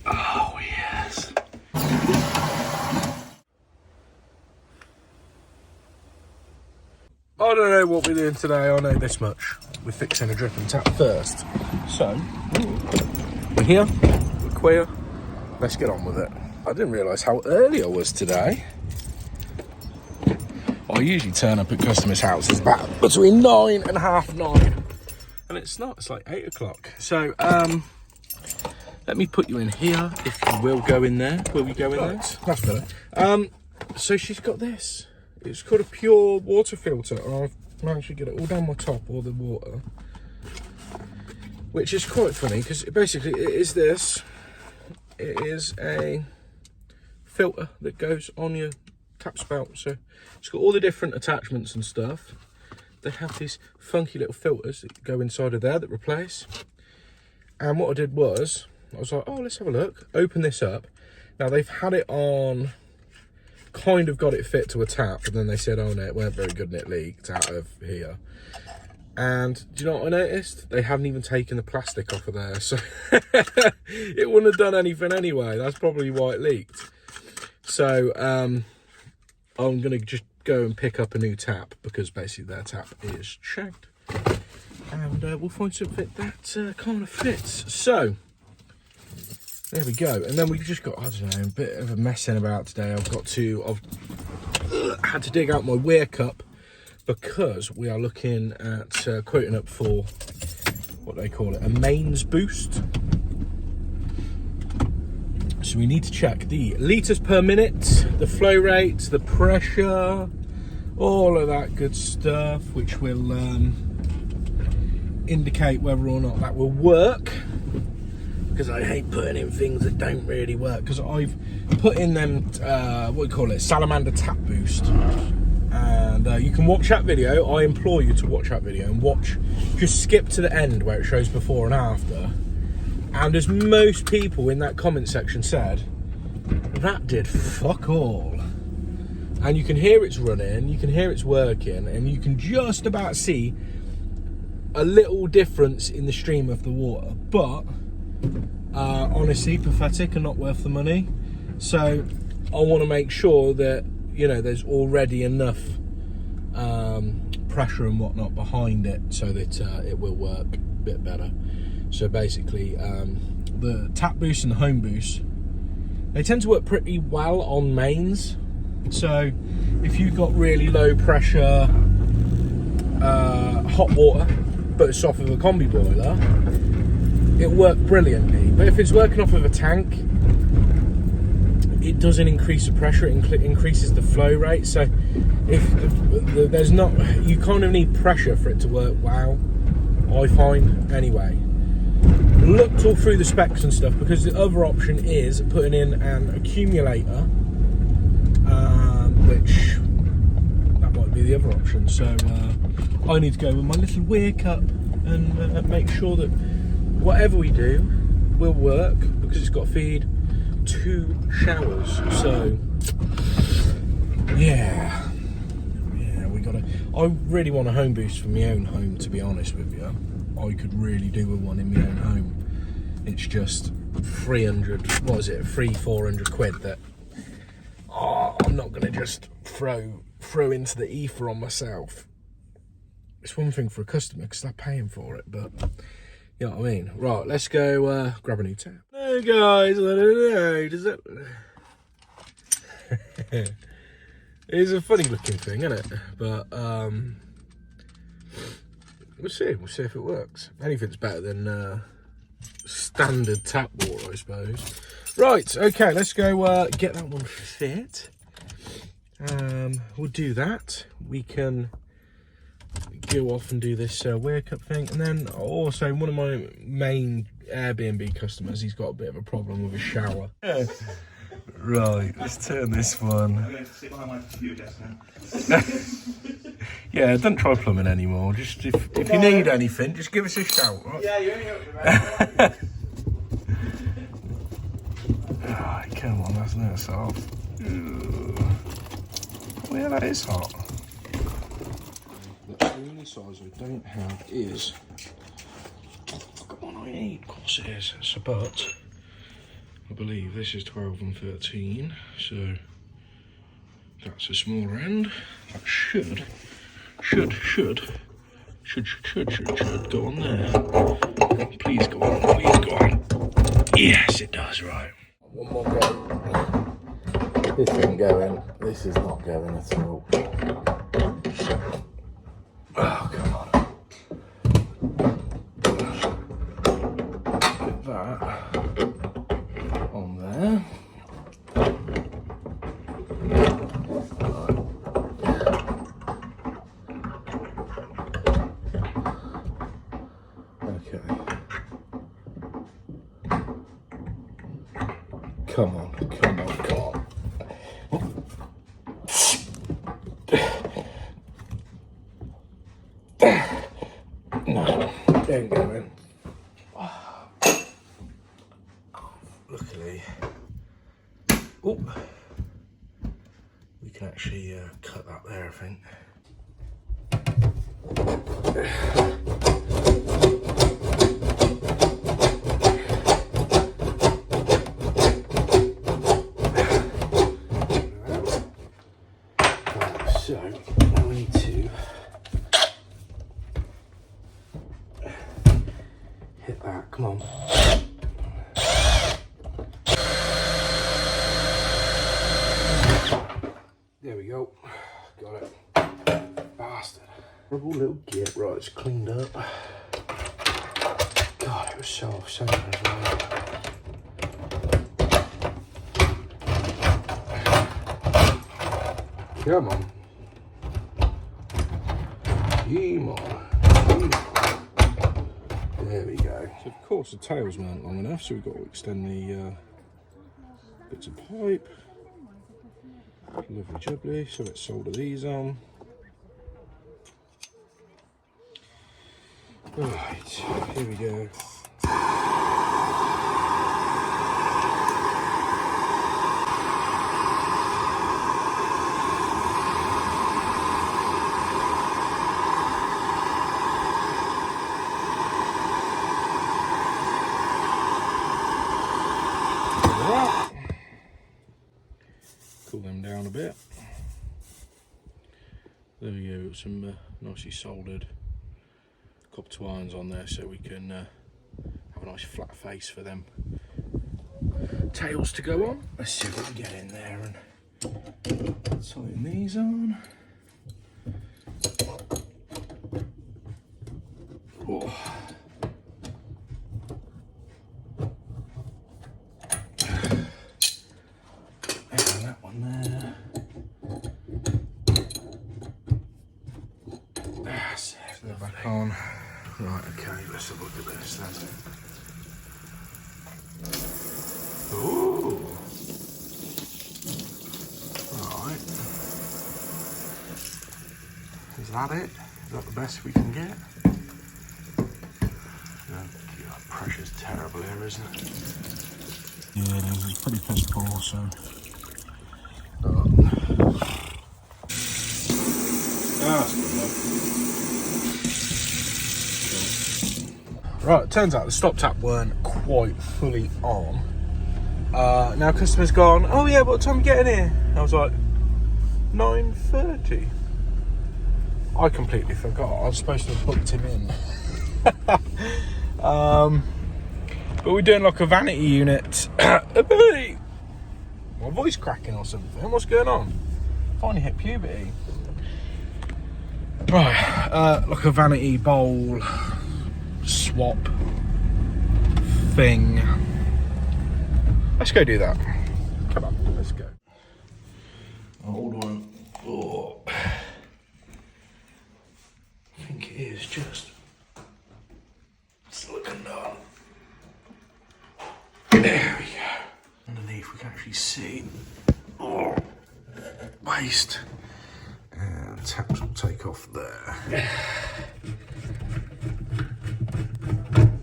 Oh, yes. I don't know what we're doing today, I know this much. We're fixing a drip and tap first. So, we're here, we're queer, let's get on with it. I didn't realise how early I was today. I usually turn up at customers' houses about between 9 and half 9. And it's not, it's like 8 o'clock. So, let me put you in here, if you will go in there. Will you go in there? That's better. So she's got this. It's called a pure water filter. I've managed to get it all down my top, all the water. Which is quite funny, because basically it is this. It is a filter that goes on your tap spout. So it's got all the different attachments and stuff. They have these funky little filters that go inside of there that replace. And what I did was, I was like, oh, let's have a look. Open this up. Now they've had it on, kind of got it fit to a tap, but then they said, oh no, it weren't very good and it leaked out of here. And do you know what I noticed? They haven't even taken the plastic off of there. So it wouldn't have done anything anyway. That's probably why it leaked. So I'm going to just go and pick up a new tap, because basically their tap is shagged. And we'll find something that kind of fits. So there we go. And then we've just got, I don't know, a bit of a messing about today. I've had to dig out my weir cup, because we are looking at quoting up for what they call it, a mains boost. So we need to check the litres per minute, the flow rate, the pressure, all of that good stuff, which will indicate whether or not that will work. Because I hate putting in things that don't really work. Because I've put in them, what do you call it, salamander tap boost. And you can watch that video. I implore you to watch that video and just skip to the end where it shows before and after. And as most people in that comment section said, that did fuck all. And you can hear it's running, you can hear it's working, and you can just about see a little difference in the stream of the water. But honestly, pathetic and not worth the money. So I want to make sure that, you know, there's already enough pressure and whatnot behind it so that it will work a bit better. So basically, the tap boost and the home boost, they tend to work pretty well on mains. So if you've got really low pressure hot water, but it's off of a combi boiler, it'll work brilliantly. But if it's working off of a tank, it doesn't increase the pressure, it increases the flow rate. So if there's not, you kind of need pressure for it to work well, I find anyway. Looked all through the specs and stuff, because the other option is putting in an accumulator, which that might be the other option. So I need to go with my little weir cup and make sure that whatever we do will work, because it's got to feed 2 showers. So yeah, we gotta, I really want a home boost for my own home, to be honest with you. I could really do with one in my own home. It's just 400 quid that I'm not gonna just throw into the ether on myself. It's one thing for a customer because they're paying for it, but you know what I mean. Right, let's go grab a new tap. Hey guys, I don't know, does it? It's a funny looking thing, isn't it? But we'll see if it works. Anything's better than standard tap water, I suppose. Right, okay, let's go get that one fit. We'll do that. We can go off and do this weir cup thing. And then also, one of my main Airbnb customers, he's got a bit of a problem with his shower. Right, let's turn this one. I'm going to sit behind my computer desk now. Yeah, don't try plumbing anymore. Just if you need anything, just give us a shout. Right? Yeah, you only helped me, right? Right, come on, that's not soft. Oh yeah, that is hot. The only size I don't have is tiny. Of course it is. So, but I believe this is 12 and 13. So that's a smaller end. That should go on there. Please go on. Please go on. Yes, it does. Right. One more go. This isn't going. This is not going at all. Oh, come on. Get that on there. Right. Okay. Come on, come on, come on. No, ain't going. Luckily, we can actually cut that there, I think. So now we need to hit that. Come on. There we go. Got it. Bastard. Horrible little git. Right, it's cleaned up. God, it was so off-centre as well. Come on. Come on. There we go. So of course the tails weren't long enough, so we've got to extend the bits of pipe. Lovely jubbly. So let's solder these on. Right, here we go. Cool them down a bit. There we go, some nicely soldered copper to irons on there so we can have a nice flat face for them tails to go on. Let's see what we can get in there and tighten these on. Oh. Back on. Right, okay, let's have a look at this then. Ooh. Right. Is that it? Is that the best we can get? Oh, God, pressure's terrible here, isn't it? Yeah, it's pretty piss poor, so. That's good enough. Right, it turns out the stop tap weren't quite fully on. Now customer's gone, oh yeah, what time are you getting here? I was like, 9:30. I completely forgot. I was supposed to have booked him in. But we're doing like a vanity unit. My voice cracking or something. What's going on? Finally hit puberty. Right, like a vanity bowl swap thing. Let's go do that. Come on, let's go. Hold on. Oh. I think it is just silicone down. There we go. Underneath we can actually see waste. And taps will take off there.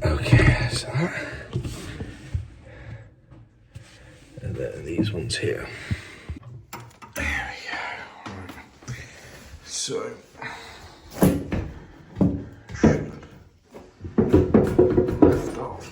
Okay, so and then these ones here. There we go. Right. So should lift off.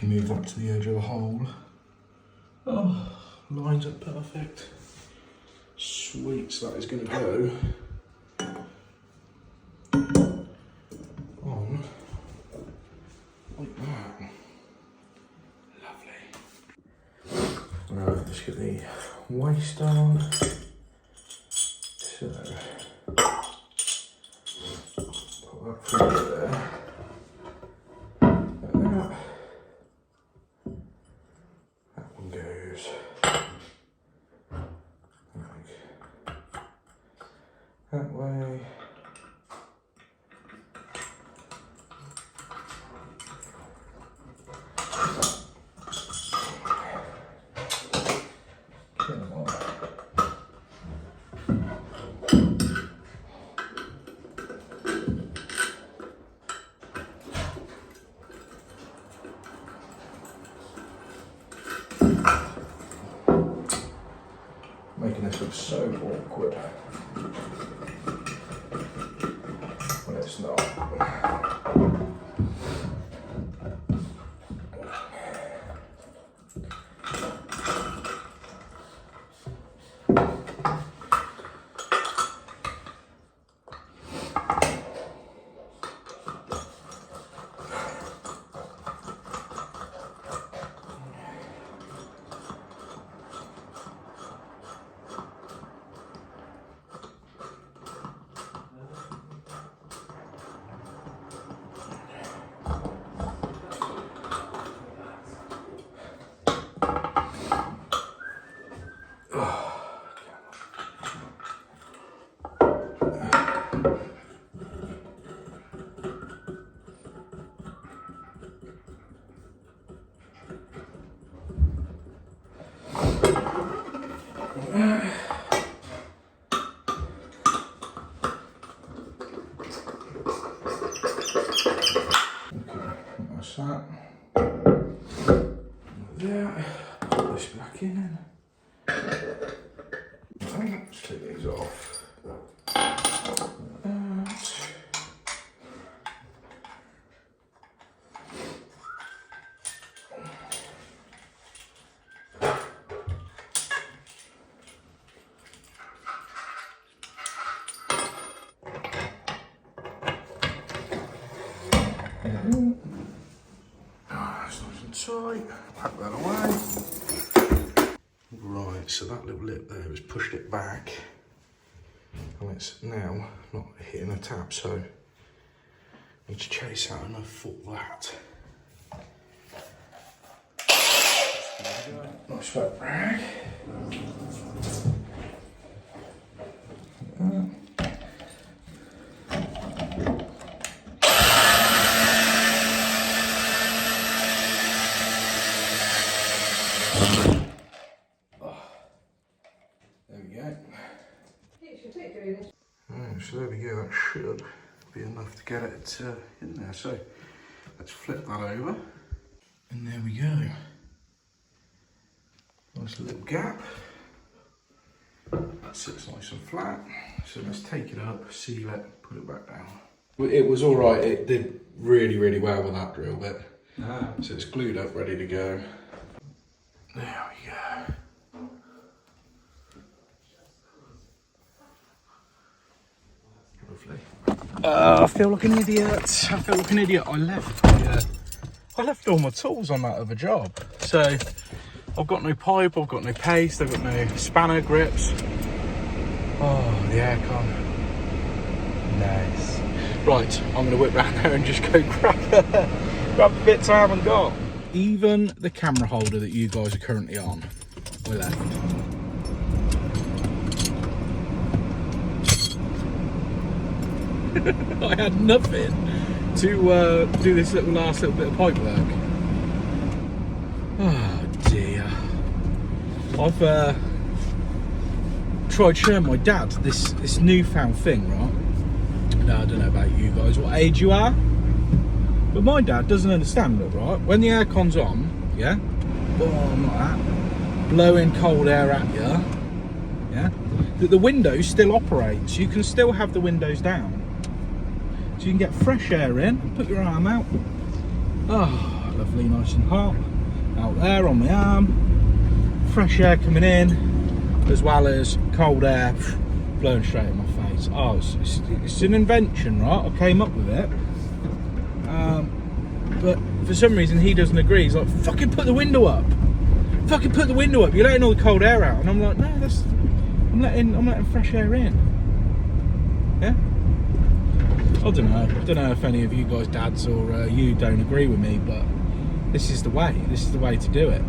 can move that to the edge of the hole. Oh, lines up perfect. Sweet, so that is going to go on like that. Lovely. Right, let's get the waste on. So, put that through there. Like that. That one goes like that way. Making this look so awkward when it's not. That's that. There. Put this back in. Let's take these off. That's nice and tight. Pack that away. Right, so that little lip there has pushed it back. And it's now not hitting the tap, so I need to chase out enough for that. Nice wet rag. So there we go, that should be enough to get it in there. So let's flip that over. And there we go. Nice little gap. That sits nice and flat. So let's take it up, seal it, put it back down. It was all right, it did really, really well with that drill bit. So it's glued up, ready to go. There we go. I feel like an idiot. I left all my tools on that other job. So I've got no pipe, I've got no paste, I've got no spanner grips. Oh, the aircon. Nice. Right, I'm going to whip round there and just go grab the bits I haven't got. Even the camera holder that you guys are currently on, I left. I had nothing to do this last little bit of pipe work. Oh dear. I've tried showing my dad this newfound thing, right? Now I don't know about you guys, what age you are, but my dad doesn't understand it, right? When the aircon's on, yeah, boom, like that, blowing cold air at you, yeah, the window still operates. You can still have the windows down. So you can get fresh air in, put your arm out. Oh, lovely, nice and hot. Out there on my arm. Fresh air coming in, as well as cold air blowing straight in my face. Oh, it's an invention, right? I came up with it. But for some reason he doesn't agree. He's like, fucking put the window up. Fucking put the window up. You're letting all the cold air out. And I'm like, no, I'm letting fresh air in. Yeah? I don't know if any of you guys dads or you don't agree with me, but this is the way to do it.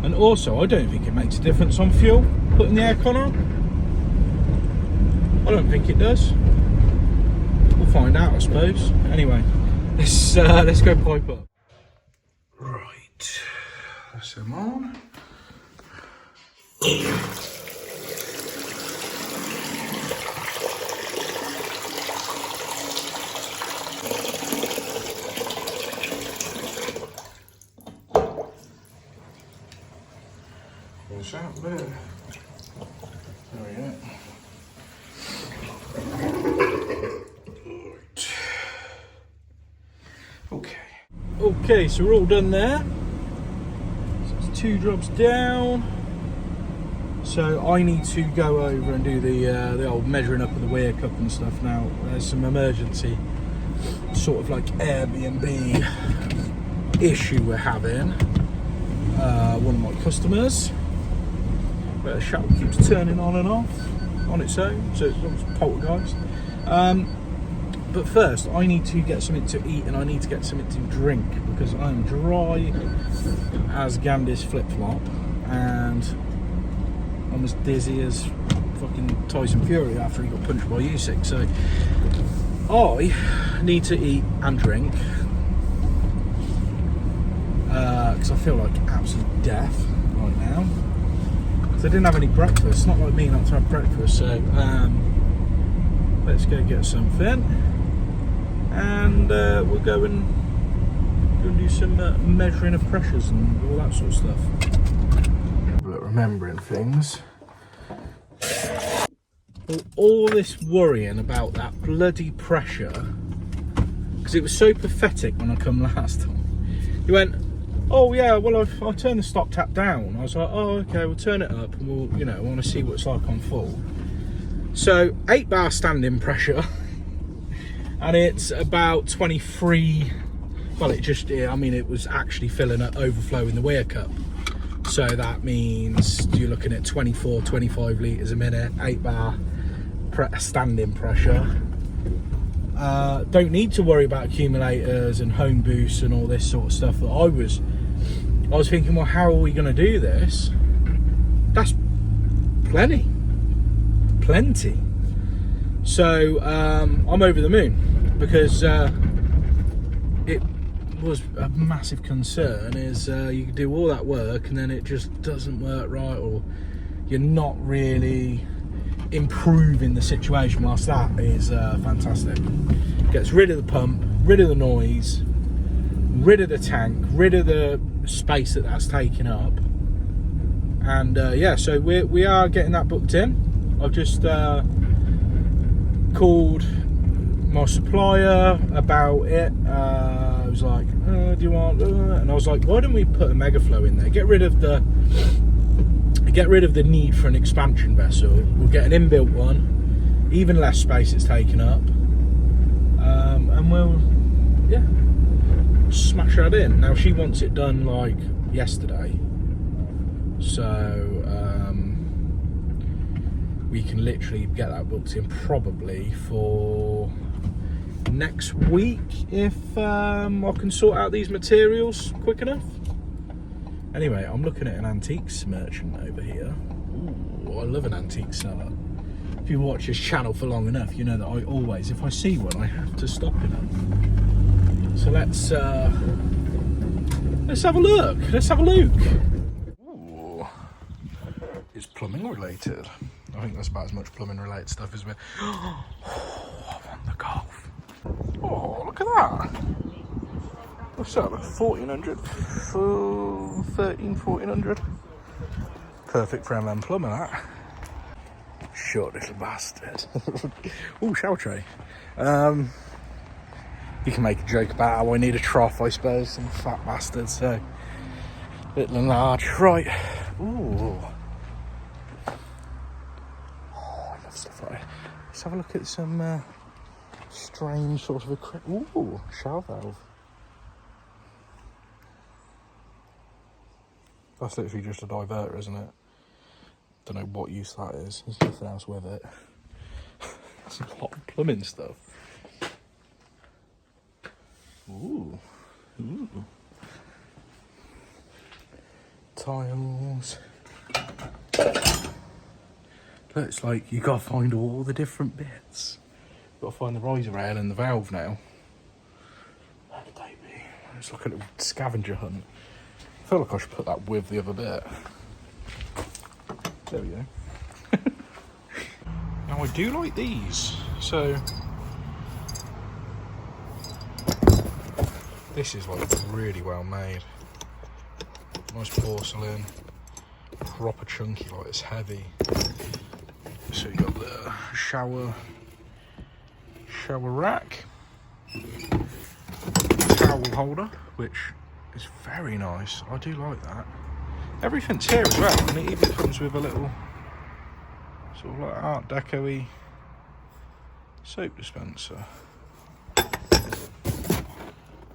And also, I don't think it makes a difference on fuel, putting the aircon on. I don't think it does. We'll find out, I suppose. Anyway, let's go pipe up. Right, that's them on. What's out there? There we go. Right. Okay, so we're all done there. So it's 2 drops down. So I need to go over and do the old measuring up of the weir cup and stuff now. There's some emergency sort of like Airbnb issue we're having. One of my customers. The shower keeps turning on and off on its own, so it's almost poltergeist. But first, I need to get something to eat and I need to get something to drink because I'm dry as Gandhi's flip-flop and I'm as dizzy as fucking Tyson Fury after he got punched by Usyk. So I need to eat and drink because I feel like absolute death right now. I didn't have any breakfast. It's not like me not to have breakfast, so let's go get something and we'll go and do some measuring of pressures and all that sort of stuff. But remembering things. All this worrying about that bloody pressure, because it was so pathetic when I come last time. You went, oh yeah, well I'll turn the stop tap down. I was like, oh okay, we'll turn it up and we'll, I want to see what it's like on full. So 8 bar standing pressure and it's about 23, well it was actually filling up, overflowing the weir cup. So that means you're looking at 24, 25 litres a minute, 8 bar standing pressure. Don't need to worry about accumulators and home boosts and all this sort of stuff that I was thinking, well, how are we going to do this? That's plenty. So I'm over the moon because it was a massive concern is you can do all that work and then it just doesn't work right, or you're not really improving the situation, whilst that is fantastic. Gets rid of the pump, rid of the noise, rid of the tank, rid of the space that's taking up, and yeah, so we are getting that booked in. I've just called my supplier about it. I was like, do you want and I was like, why don't we put a megaflow in there, get rid of the need for an expansion vessel. We'll get an inbuilt one, even less space it's taken up, and we'll smash that in. Now she wants it done like yesterday, so we can literally get that booked in probably for next week if I can sort out these materials quick enough. Anyway, I'm looking at an antiques merchant over here. Ooh, I love an antique seller. If you watch this channel for long enough, you know that I always, if I see one, I have to stop in it. So let's have a look. Let's have a look. Ooh, it's plumbing related. I think that's about as much plumbing related stuff as we're. Oh, I want the Golf. Oh, look at that. What's that, like 1400? 1400? Perfect for MM Plumber, that. Short little bastard. Oh, shower tray. You can make a joke about how I need a trough, I suppose, some fat bastard, so little and large. Right. Ooh. Oh, I love stuff like that. Let's have a look at some strange sort of equipment. Ooh, shower valve. That's literally just a diverter, isn't it? Don't know what use that is. There's nothing else with it. That's a lot of plumbing stuff. Ooh. Ooh. Tiles. Look, it's like you gotta find all the different bits. Gotta find the riser rail and the valve now. Where could they be? It's like a little scavenger hunt. I feel like I should put that with the other bit. There we go. Now I do like these. So this is like really well made. Nice porcelain. Proper chunky, like it's heavy. So you got the shower rack, towel holder, which is very nice. I do like that. Everything's here as well, and it even comes with a little sort of like Art Deco-y soap dispenser.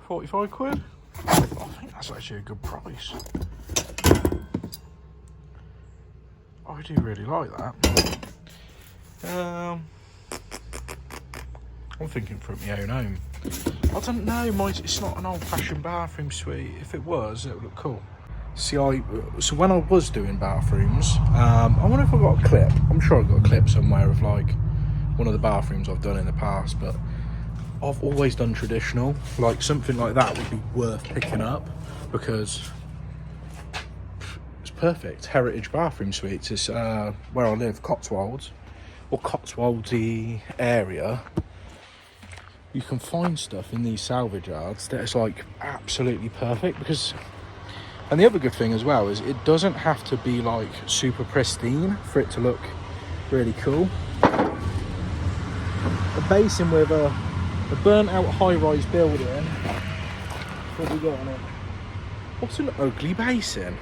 45 quid. I think that's actually a good price. I do really like that. I'm thinking for my own home. I don't know, it's not an old-fashioned bathroom suite. If it was, it would look cool. See, so when I was doing bathrooms, I wonder if I got a clip. I'm sure I got a clip somewhere of like one of the bathrooms I've done in the past, but I've always done traditional. Like something like that would be worth picking up because it's perfect. Heritage bathroom suites is where I live, Cotswolds, or Cotswoldsy area. You can find stuff in these salvage yards that is like absolutely perfect because, and the other good thing as well is it doesn't have to be like super pristine for it to look really cool. A basin with a burnt out high-rise building. What have we got on it? What's an ugly basin?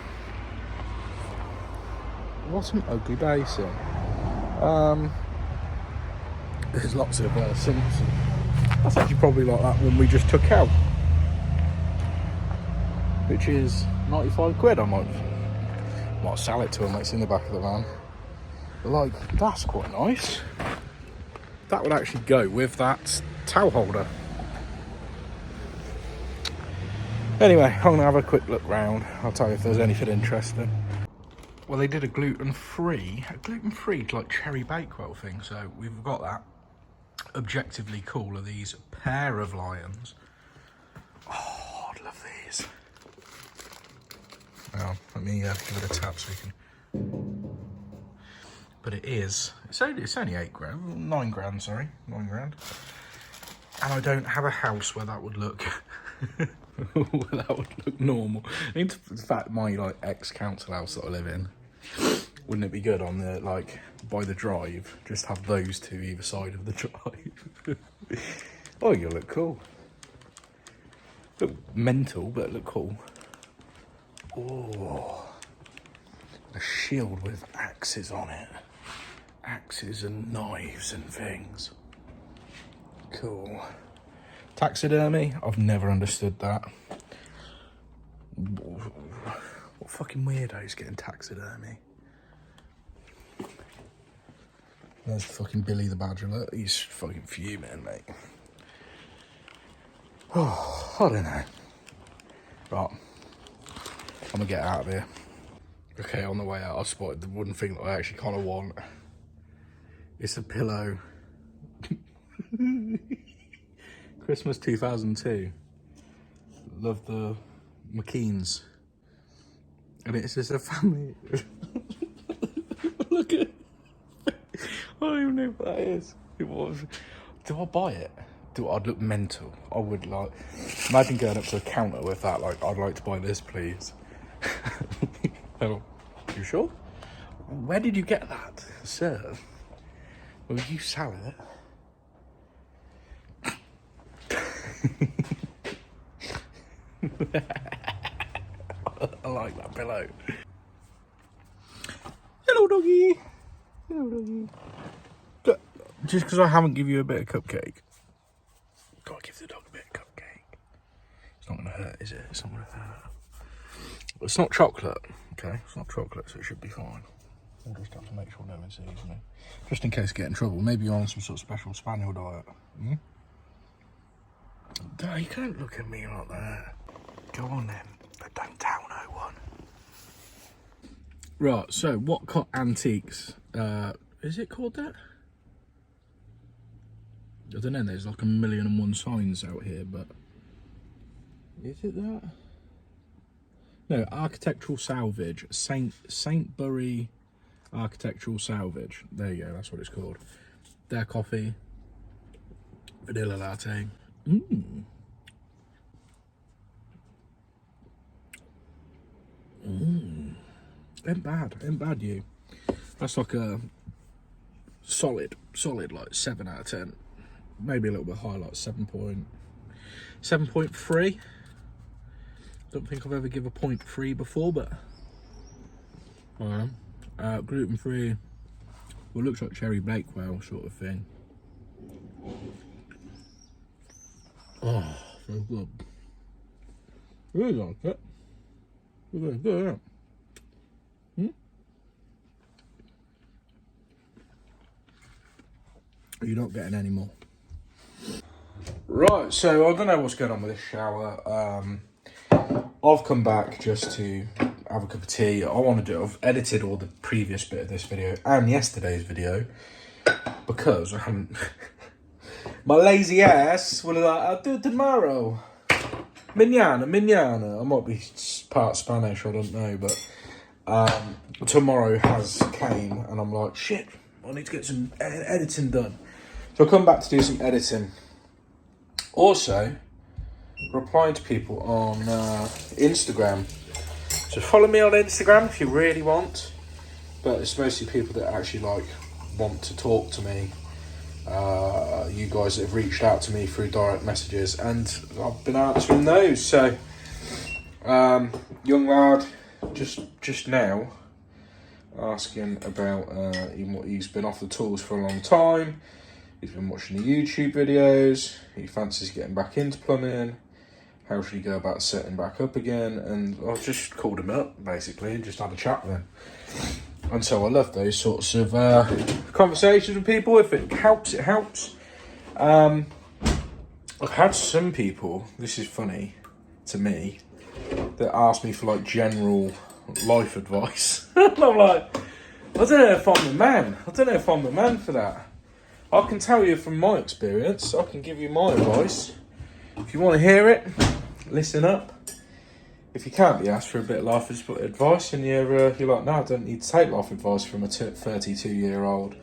What's an ugly basin? There's lots of sinks. That's actually probably like that one we just took out, which is 95 quid. I might sell it to them. It's in the back of the van. But like, that's quite nice. That would actually go with that towel holder. Anyway, I'm gonna have a quick look round. I'll tell you if there's anything interesting. Well, they did a gluten-free like cherry bakewell thing, so we've got that. Objectively cool are these pair of lions. Oh, I'd love these. Well, let me give it a tap so you can. But it's only 8 grand, 9 grand, sorry, 9 grand. And I don't have a house where that would look, where that would look normal. In fact, my like ex-council house that I live in, wouldn't it be good on the like by the drive? Just have those two either side of the drive. Oh, you look cool. Look mental, but look cool. Oh, a shield with axes on it. Axes and knives and things. Cool. Taxidermy? I've never understood that. What fucking weirdos getting taxidermy? There's fucking Billy the Badger. Look, he's fucking fuming, mate. Oh, I don't know. Right. I'm gonna get out of here. Okay, on the way out, I spotted the one thing that I actually kind of want. It's a pillow. Christmas 2002. Love the McKeans. And it's just a family. Look at it. I don't even know what that is. It was. Do I buy it? I'd look mental. I would like. Imagine going up to a counter with that. Like, I'd like to buy this, please. Hello. You sure? Where did you get that, sir? Will you sell it? I like that pillow. Hello, doggy. Hello, doggy. Just because I haven't given you a bit of cupcake. Gotta give the dog a bit of cupcake. It's not going to hurt, is it? It's not going to hurt. It's not chocolate, okay? It's not chocolate, so it should be fine. I'll just have to make sure no one sees me. Just in case I get in trouble. Maybe you're on some sort of special spaniel diet. Hmm? No, you can't look at me like that. Go on then, but don't tell no one. Right, so what antiques, is it called that? I don't know, there's like 1,000,001 signs out here, but is it that? No, architectural salvage, Saintbury architectural salvage. There you go, that's what it's called. Their coffee, vanilla latte. Mmm. Mmm. Ain't bad you. That's like a solid like 7 out of 10. Maybe a little bit higher, like 7.3. Don't think I've ever given a 0.3 before, but I am. Gluten free. Well, looks like cherry bakewell sort of thing. Oh, so good. Really like it. Really good, yeah. You're not getting any more. Right, so I don't know what's going on with this shower. I've come back just to have a cup of tea. I've edited all the previous bit of this video and yesterday's video because I haven't. My lazy ass would have like, I'll do it tomorrow. Mañana. I might be part Spanish, I don't know, but tomorrow has came and I'm like, shit, I need to get some editing done. So I'll come back to do some editing. Also, replying to people on Instagram. So follow me on Instagram if you really want. But it's mostly people that actually like want to talk to me. You guys that have reached out to me through direct messages, and I've been answering those. So, young lad, just now asking about he's been off the tools for a long time. He's been watching the YouTube videos. He fancies getting back into plumbing. How should he go about setting back up again? And I just called him up basically and just had a chat with him. And so I love those sorts of conversations with people. If it helps, it helps. I've had some people, this is funny to me, that ask me for like general life advice. And I'm like, I don't know if I'm the man. I don't know if I'm the man for that. I can tell you from my experience, I can give you my advice. If you want to hear it, listen up. If you can't be asked for a bit of life advice and you're like, no, I don't need to take life advice from a 32-year-old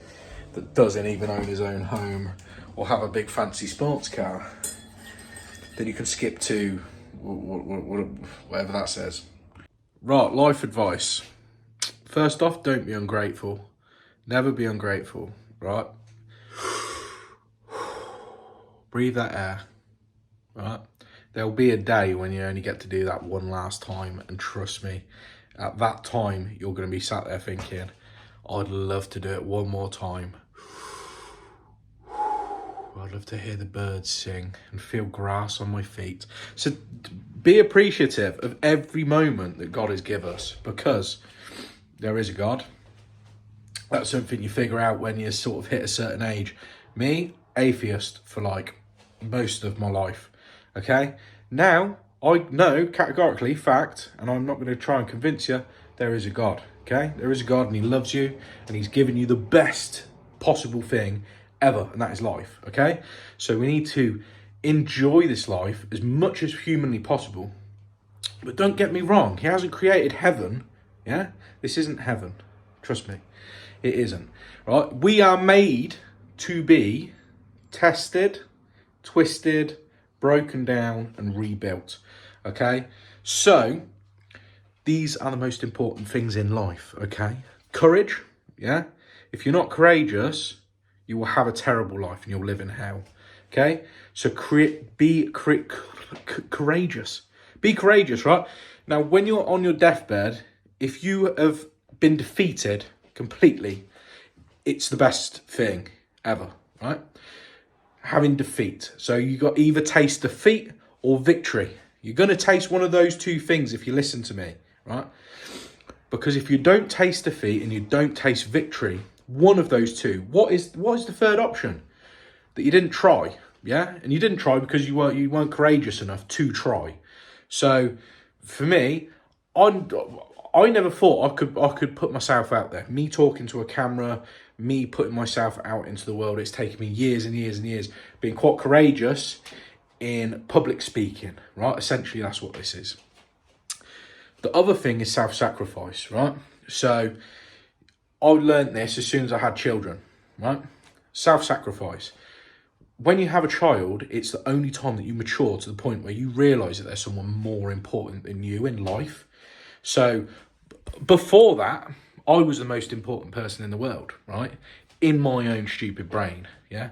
that doesn't even own his own home or have a big fancy sports car, then you can skip to whatever that says. Right, life advice. First off, don't be ungrateful. Never be ungrateful, right? Breathe that air, right? There'll be a day when you only get to do that one last time, and trust me, at that time, you're going to be sat there thinking, I'd love to do it one more time. I'd love to hear the birds sing and feel grass on my feet. So be appreciative of every moment that God has given us, because there is a God. That's something you figure out when you sort of hit a certain age. Me, atheist for like most of my life. Okay? Now, I know categorically, fact, and I'm not going to try and convince you, there is a God. Okay? There is a God and he loves you and he's given you the best possible thing ever, and that is life. Okay? So we need to enjoy this life as much as humanly possible. But don't get me wrong, he hasn't created heaven. Yeah? This isn't heaven. Trust me. It isn't. Right? We are made to be tested, twisted, broken down and rebuilt. Okay? So, these are the most important things in life. Okay? Courage. Yeah? If you're not courageous, you will have a terrible life and you'll live in hell. Okay, so be courageous. Be courageous, right? Now, when you're on your deathbed, if you have been defeated completely, it's the best thing ever, right? Having defeat. So you got either taste defeat or victory. You're going to taste one of those two things if you listen to me, right? Because if you don't taste defeat and you don't taste victory, one of those two, what is the third option? That you didn't try, yeah? And you didn't try because you weren't courageous enough to try. So for me, I never thought I could put myself out there. Me talking to a camera, me putting myself out into the world, it's taken me years and years and years being quite courageous in public speaking, right? Essentially, that's what this is. The other thing is self-sacrifice, right? So I learned this as soon as I had children, right? Self-sacrifice. When you have a child, it's the only time that you mature to the point where you realise that there's someone more important than you in life. So before that, I was the most important person in the world, right? In my own stupid brain, yeah?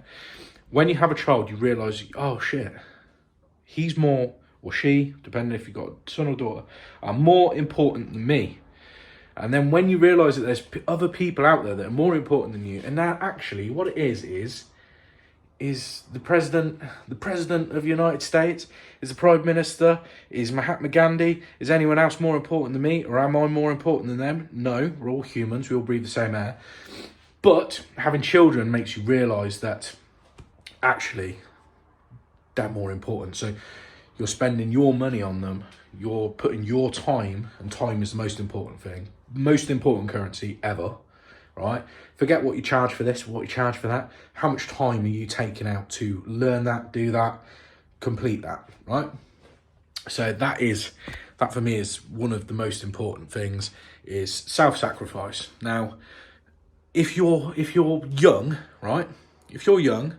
When you have a child, you realise, oh shit, he's more, or she, depending if you've got a son or daughter, are more important than me. And then when you realise that there's other people out there that are more important than you, and now actually what it is the president of the United States, is the Prime Minister, is Mahatma Gandhi, is anyone else more important than me, or am I more important than them? No, we're all humans, we all breathe the same air. But having children makes you realise that actually they're more important. So you're spending your money on them, you're putting your time, and time is the most important thing, most important currency ever, right? Forget what you charge for this, what you charge for that. How much time are you taking out to learn that, do that, complete that, right? So that for me is one of the most important things, is self-sacrifice. Now, if you're young, right? If you're young,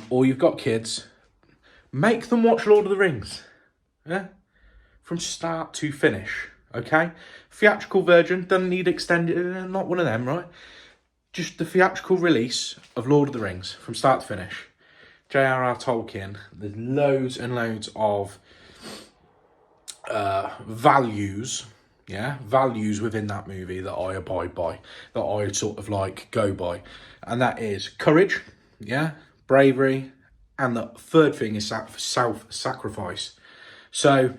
or you've got kids, make them watch Lord of the Rings, yeah? From start to finish, okay? Theatrical version, doesn't need extended, not one of them, right? Just the theatrical release of Lord of the Rings, from start to finish. J.R.R. Tolkien, there's loads and loads of values, yeah? Values within that movie that I abide by, that I sort of like go by. And that is courage, yeah? Bravery, and the third thing is self-sacrifice. So,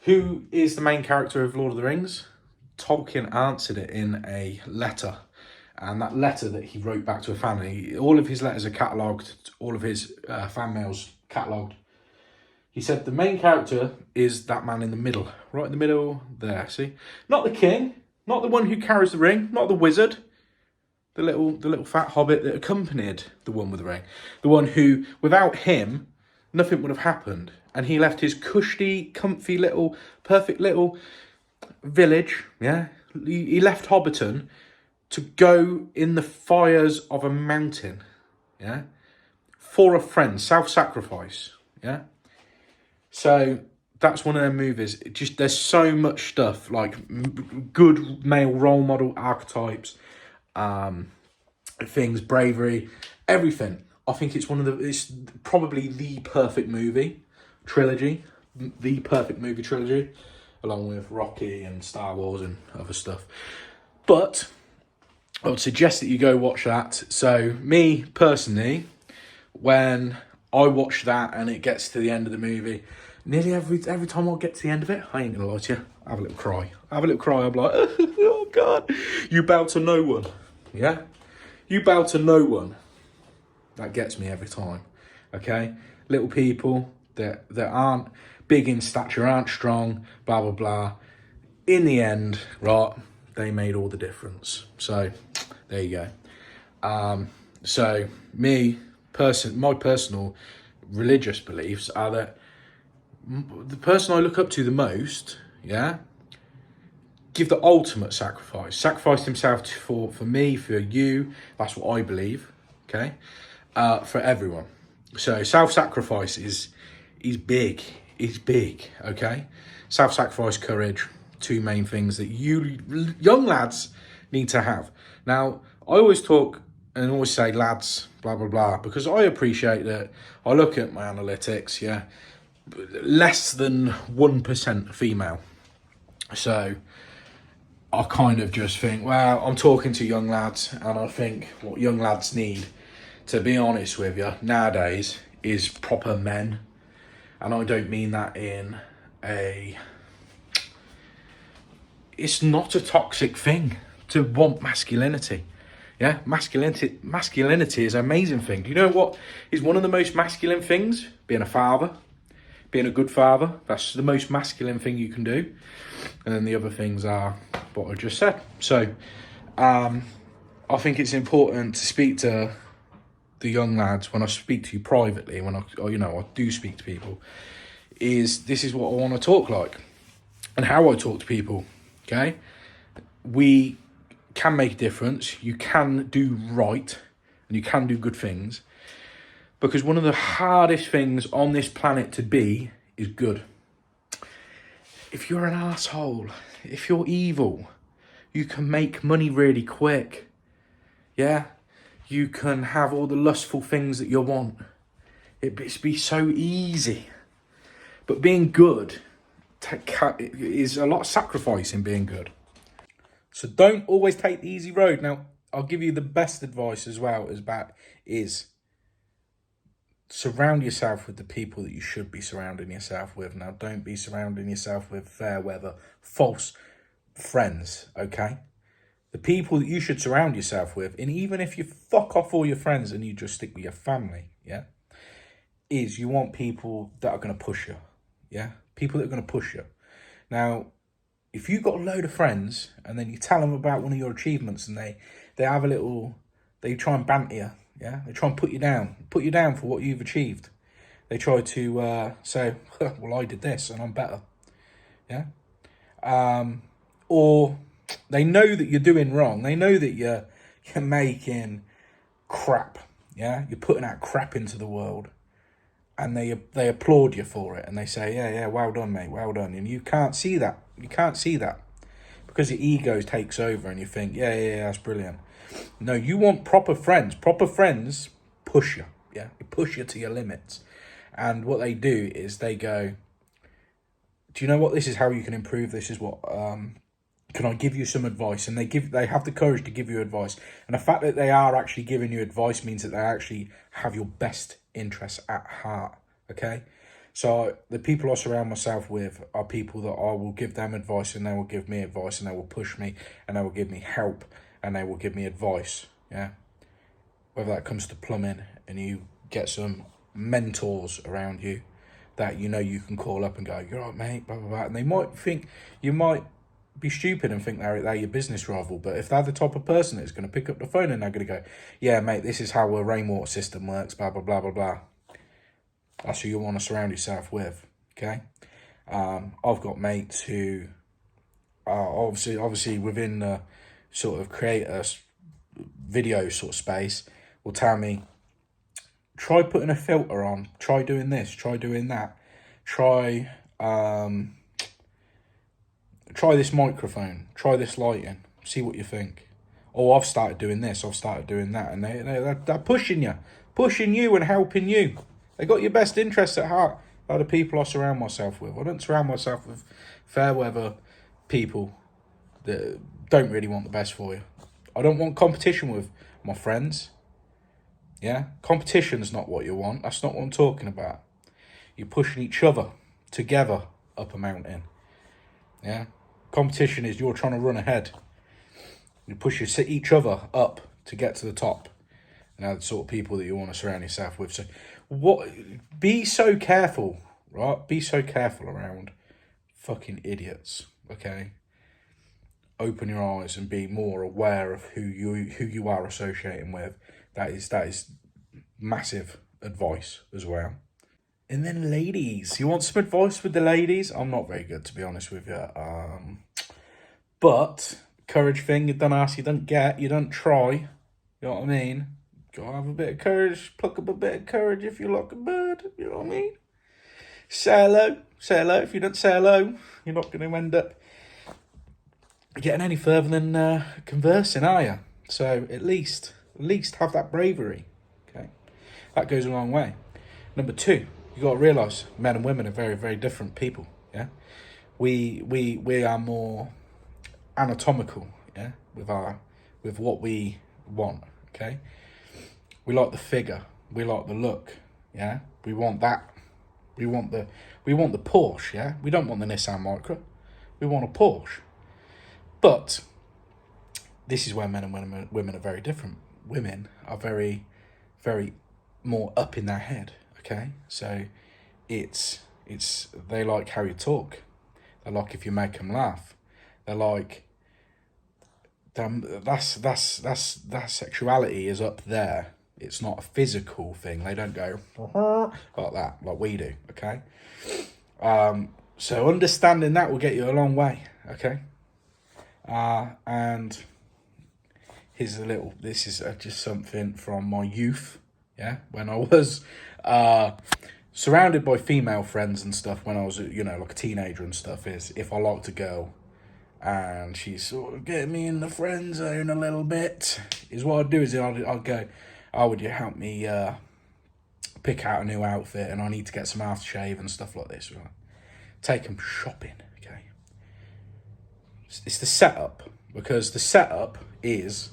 who is the main character of Lord of the Rings? Tolkien answered it in a letter. And that letter that he wrote back to a family, all of his letters are catalogued, all of his fan mails catalogued. He said the main character is that man in the middle, right in the middle there, see? Not the king, not the one who carries the ring, not the wizard, the little fat hobbit that accompanied the one with the ring. The one who, without him, nothing would have happened. And he left his cushy, comfy little, perfect little village, yeah? He left Hobbiton to go in the fires of a mountain, yeah? For a friend, self-sacrifice, yeah? So that's one of them movies. There's so much stuff, like good male role model archetypes, things, bravery, everything. I think it's probably the perfect movie trilogy, along with Rocky and Star Wars and other stuff. But I would suggest that you go watch that. So me personally, when I watch that and it gets to the end of the movie, nearly every time I get to the end of it, I ain't gonna lie to you, I have a little cry. I'm like, oh God, you bow to no one, yeah? You bow to no one. That gets me every time, okay? Little people that aren't big in stature, aren't strong, blah, blah, blah. In the end, right, they made all the difference. So, there you go. So, my personal religious beliefs are that the person I look up to the most, yeah, give the ultimate sacrifice. Sacrificed himself for me, for you. That's what I believe, okay? For everyone. So self-sacrifice is big. It's big, okay? Self-sacrifice, courage, two main things that you young lads need to have. Now, I always talk and always say lads, blah, blah, blah, because I appreciate that. I look at my analytics, yeah, less than 1% female. So I kind of just think, well, I'm talking to young lads, and I think what young lads need, to be honest with you, nowadays, is proper men. And I don't mean that in a... It's not a toxic thing to want masculinity. Yeah, masculinity is an amazing thing. Do you know what is one of the most masculine things? Being a father. Being a good father. That's the most masculine thing you can do. And then the other things are what I just said. So, I think it's important to speak to the young lads when I speak to you privately, when I do speak to people, this is what I want to talk like and how I talk to people, okay? We can make a difference, you can do right, and you can do good things, because one of the hardest things on this planet to be is good. If you're an asshole, if you're evil, you can make money really quick, yeah? You can have all the lustful things that you want. It'd be so easy. But being good is a lot of sacrifice in being good. So don't always take the easy road. Now, I'll give you the best advice as well is surround yourself with the people that you should be surrounding yourself with. Now, don't be surrounding yourself with fair weather, false friends, okay? The people that you should surround yourself with, and even if you fuck off all your friends and you just stick with your family, yeah, is you want people that are going to push you, yeah? People that are going to push you. Now, if you've got a load of friends and then you tell them about one of your achievements and they try and banter you, yeah? They try and put you down for what you've achieved. They try to say, well, I did this and I'm better, yeah? Or they know that you're doing wrong. They know that you're making crap, yeah? You're putting out crap into the world. And they applaud you for it, and they say, yeah, well done, mate, well done. And you can't see that. You can't see that because your ego takes over, and you think, yeah, that's brilliant. No, you want proper friends. Proper friends push you, yeah, they push you to your limits. And what they do is they go, do you know what? This is how you can improve. This is what. Can I give you some advice? And they have the courage to give you advice. And the fact that they are actually giving you advice means that they actually have your best interests at heart, okay? So the people I surround myself with are people that I will give them advice and they will give me advice and they will push me and they will give me help and they will give me advice, yeah? Whether that comes to plumbing and you get some mentors around you that you know you can call up and go, you're right, mate, blah, blah, blah. And they might think, you might be stupid and think they're your business rival, but if they're the type of person that's going to pick up the phone and they're going to go, yeah, mate, this is how a rainwater system works, blah, blah, blah, blah, blah. That's who you want to surround yourself with, okay? I've got mates who are obviously within the sort of creator video sort of space will tell me, try putting a filter on, try doing this, try doing that, try this microphone, try this lighting, see what you think. Oh, I've started doing this, I've started doing that. And they're pushing you and helping you. They got your best interests at heart. They're the people I surround myself with. I don't surround myself with fair weather people that don't really want the best for you. I don't want competition with my friends. Yeah? Competition's not what you want. That's not what I'm talking about. You're pushing each other together up a mountain. Yeah? Competition is you're trying to run ahead. You push each other up to get to the top. And they're the sort of people that you want to surround yourself with. So be so careful, right? Be so careful around fucking idiots, okay? Open your eyes and be more aware of who you are associating with. That is massive advice as well. And then ladies, you want some advice with the ladies? I'm not very good, to be honest with you. But courage thing, you don't ask, you don't get, you don't try. You know what I mean? Gotta have a bit of courage, pluck up a bit of courage if you like a bird. You know what I mean? Say hello. Say hello. If you don't say hello, you're not going to end up getting any further than conversing, are you? So at least At least have that bravery. Okay, that goes a long way. Number two, you got to realise men and women are very, very different people. Yeah, we are more anatomical. Yeah, with what we want. Okay, we like the figure, we like the look. Yeah, we want that. We want the Porsche. Yeah, we don't want the Nissan Micra. We want a Porsche. But this is where men and women are very different. Women are very, very more up in their head. Okay, so it's they like how you talk. They like if you make them laugh. They like that sexuality is up there. It's not a physical thing. They don't go like that, like we do. Okay, so understanding that will get you a long way. Okay, and here's a little. This is just something from my youth. Yeah, when I was surrounded by female friends and stuff. When I was, like a teenager and stuff. Is if I liked a girl and she's sort of getting me in the friend zone a little bit, is what I'd do is I'd go, oh, would you help me pick out a new outfit, and I need to get some aftershave and stuff like this. Right? Take them shopping, okay? It's the setup, because the setup is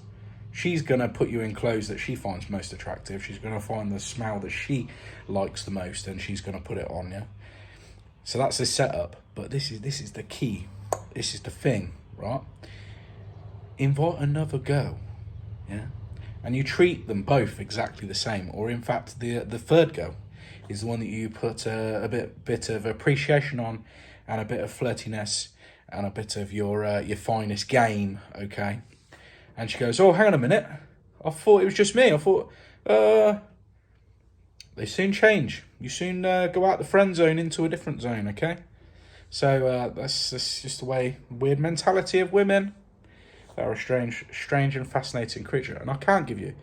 she's going to put you in clothes that she finds most attractive. She's going to find the smell that she likes the most, and she's going to put it on you. So that's the setup, but this is the key. This is the thing, right? Invite another girl, yeah? And you treat them both exactly the same, or in fact, the third girl is the one that you put a bit of appreciation on, and a bit of flirtiness, and a bit of your finest game, okay? And she goes, oh, hang on a minute, I thought it was just me. I thought, they soon change. You soon go out the friend zone into a different zone, okay? So that's just the way, weird mentality of women. They're a strange and fascinating creature. And I can't give you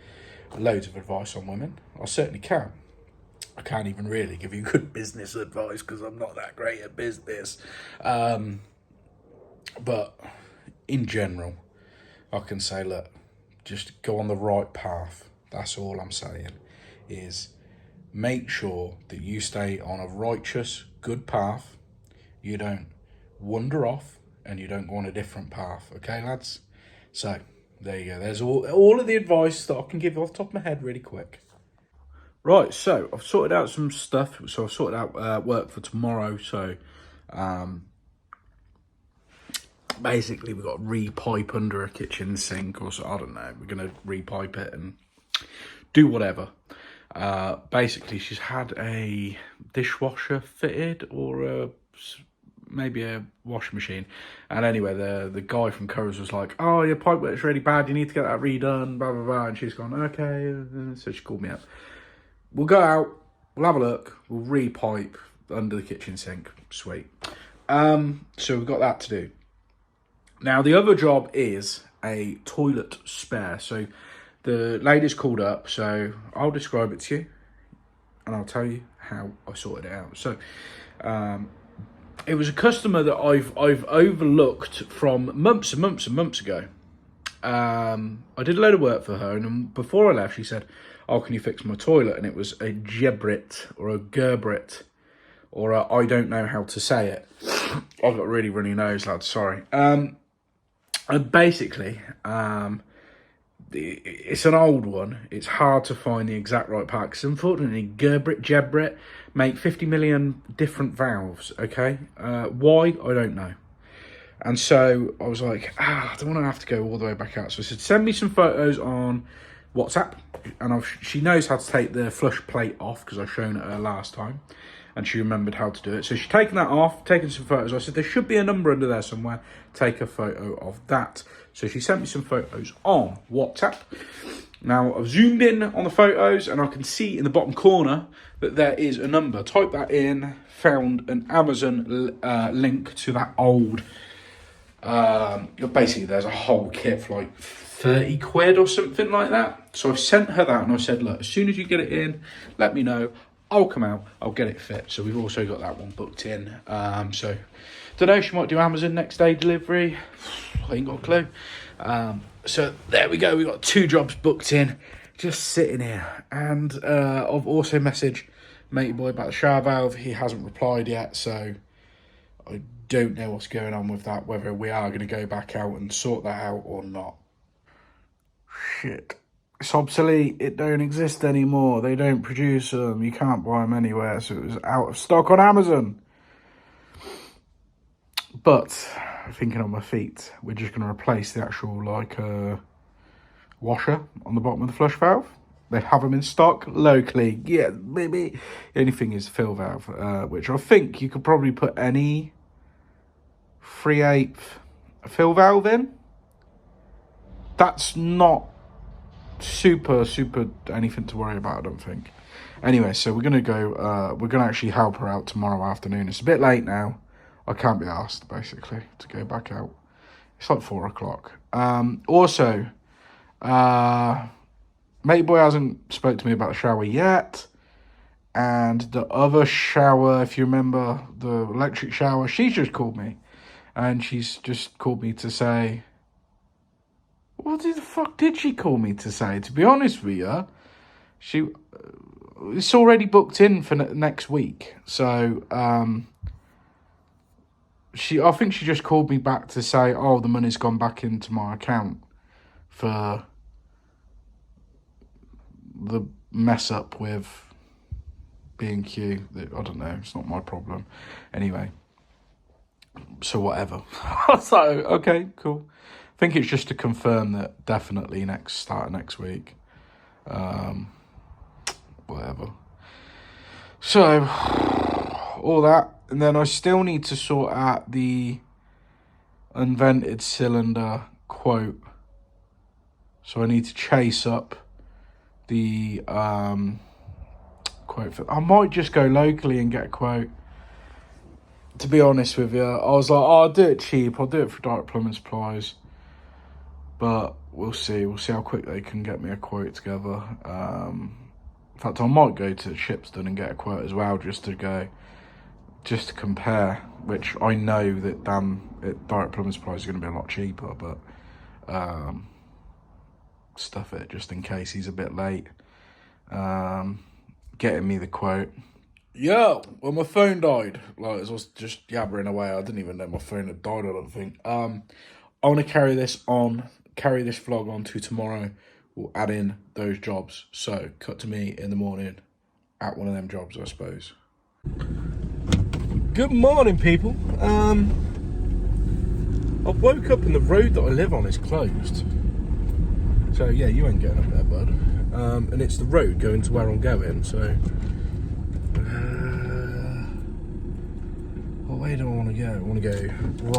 loads of advice on women. I certainly can. I can't even really give you good business advice because I'm not that great at business. But in general, I can say, look, just go on the right path. That's all I'm saying, is make sure that you stay on a righteous, good path. You don't wander off, and you don't go on a different path. Okay, lads? So, there you go. There's all of the advice that I can give off the top of my head really quick. Right, so I've sorted out some stuff. So I've sorted out work for tomorrow. So, basically we've got to re-pipe under a kitchen sink, or so, I don't know. We're going to re-pipe it and do whatever. Basically, she's had a dishwasher fitted, or maybe a washing machine. And anyway, the guy from Currys was like, oh, your pipe work's really bad, you need to get that redone, blah, blah, blah. And she's gone, okay. So she called me up. We'll go out, we'll have a look, we'll re-pipe under the kitchen sink. Sweet. So we've got that to do. Now, the other job is a toilet spare. So the lady's called up, so I'll describe it to you, and I'll tell you how I sorted it out. So, it was a customer that I've overlooked from months and months and months ago. I did a load of work for her, and then before I left, she said, oh, can you fix my toilet? And it was a Gebrit, or a Gerbrit, or a, I don't know how to say it. I've got a really runny nose, lads, sorry. And basically, it's an old one. It's hard to find the exact right part, because unfortunately, Gerbrit, Gebrit make 50 million different valves, okay? Why? I don't know. And so I was like, I don't want to have to go all the way back out. So I said, send me some photos on WhatsApp. And she knows how to take the flush plate off, because I've shown it her last time. And she remembered how to do it. So she's taken that off, taken some photos. I said, there should be a number under there somewhere. Take a photo of that. So she sent me some photos on WhatsApp. Now, I've zoomed in on the photos, and I can see in the bottom corner that there is a number. Type that in, found an Amazon link to that old... basically, there's a whole kit for like 30 quid or something like that. So I sent her that, and I said, look, as soon as you get it in, let me know. I'll come out, I'll get it fit. So we've also got that one booked in. So, don't know, she might do Amazon next day delivery. I ain't got a clue. So there we go. We got 2 jobs booked in, just sitting here. And I've also messaged matey boy about the shower valve. He hasn't replied yet, so I don't know what's going on with that, whether we are going to go back out and sort that out or not. Shit. It's obsolete. It don't exist anymore. They don't produce them. You can't buy them anywhere, so it was out of stock on Amazon. But, thinking on my feet, we're just going to replace the actual, washer on the bottom of the flush valve. They have them in stock locally. Yeah, maybe. The only thing is the fill valve, which I think you could probably put any 3/8 fill valve in. That's not super anything to worry about, I don't think. Anyway, so we're going to go, we're going to actually help her out tomorrow afternoon. It's a bit late now. I can't be asked, basically, to go back out. It's like 4 o'clock. Also, matey boy hasn't spoke to me about the shower yet. And the other shower, if you remember, the electric shower, she's just called me. And she's just called me to say... What the fuck did she call me to say? To be honest with you, it's already booked in for next week. So, I think she just called me back to say, oh, the money's gone back into my account for the mess up with B&Q. I don't know, it's not my problem. Anyway, so whatever. So, okay, cool. I think it's just to confirm that definitely start of next week. Whatever. So, all that. And then I still need to sort out the unvented cylinder quote. So I need to chase up the quote for... I might just go locally and get a quote. To be honest with you, I was like, oh, I'll do it cheap. I'll do it for direct plumbing supplies. But we'll see. We'll see how quick they can get me a quote together. In fact, I might go to Shipston and get a quote as well, just to compare. Which I know that direct plumbing supplies is going to be a lot cheaper, but stuff it just in case he's a bit late. Getting me the quote. Yeah, well, my phone died. Like, I was just yabbering away. I didn't even know my phone had died, I don't think. I want to carry this vlog on to tomorrow. We'll add in those jobs. So, cut to me in the morning at one of them jobs, I suppose. Good morning, people. I woke up and the road that I live on is closed. So, yeah, you ain't getting up there, bud. And it's the road going to where I'm going, so... well, where do I want to go? I want to go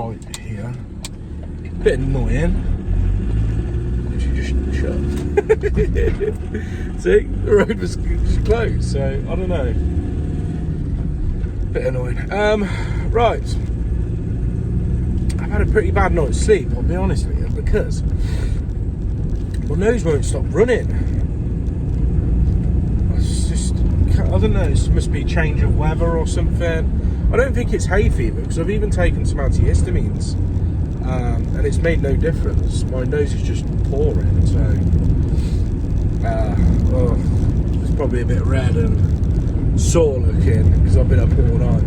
right here. Bit annoying. Literally just shut. See? The road was just closed, so I don't know. Bit annoying. Right. I've had a pretty bad night's sleep, I'll be honest with you, because my nose won't stop running. I don't know, it must be a change of weather or something. I don't think it's hay fever, because I've even taken some antihistamines, and it's made no difference. My nose is just pouring, so it's probably a bit red and sore looking, because I've been up all night.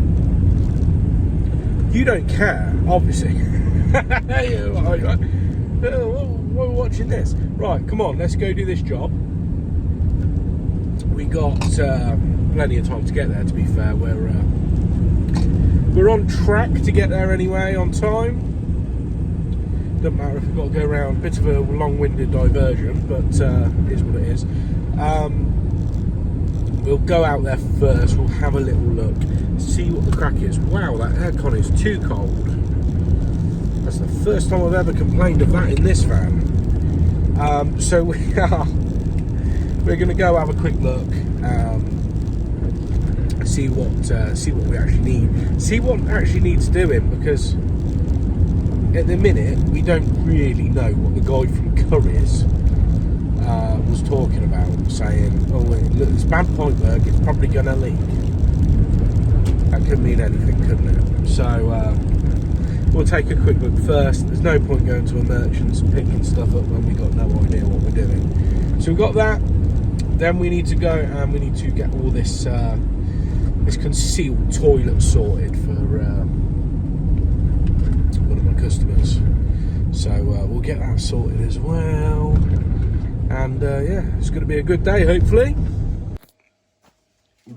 You don't care, obviously. Why are we watching this? Right, come on, let's go do this job. We got plenty of time to get there, to be fair. We're on track to get there anyway, on time. Doesn't matter if we've got to go around, a bit of a long-winded diversion, but it is what it is. We'll go out there first, we'll have a little look, see what the crack is. Wow, that aircon is too cold. That's the first time I've ever complained of that in this van. So we're going to go have a quick look, see what we actually need, see what actually needs doing, because at the minute we don't really know what the guy from Curry's was talking about, saying, oh, look, it's bad pipe work, it's probably going to leak. That could mean anything, couldn't it? So we'll take a quick look first. There's no point going to a merchant's and picking stuff up when we've got no idea what we're doing. So we've got that. Then we need to go and we need to get all this this concealed toilet sorted for one of my customers. So we'll get that sorted as well. And yeah, it's going to be a good day, hopefully.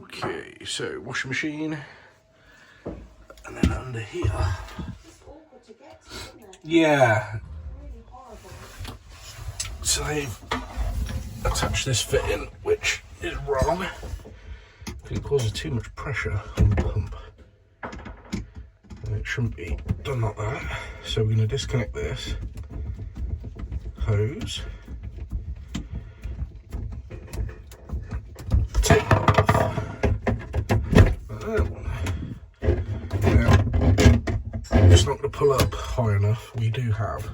Okay, so washing machine. And then under here. It's awkward to get to, isn't it? Yeah. Really horrible. So they've attached this fit in, which is wrong. It causes too much pressure on the pump. And it shouldn't be done like that. So we're going to disconnect this hose. Take it off. Now, it's not going to pull up high enough. We do have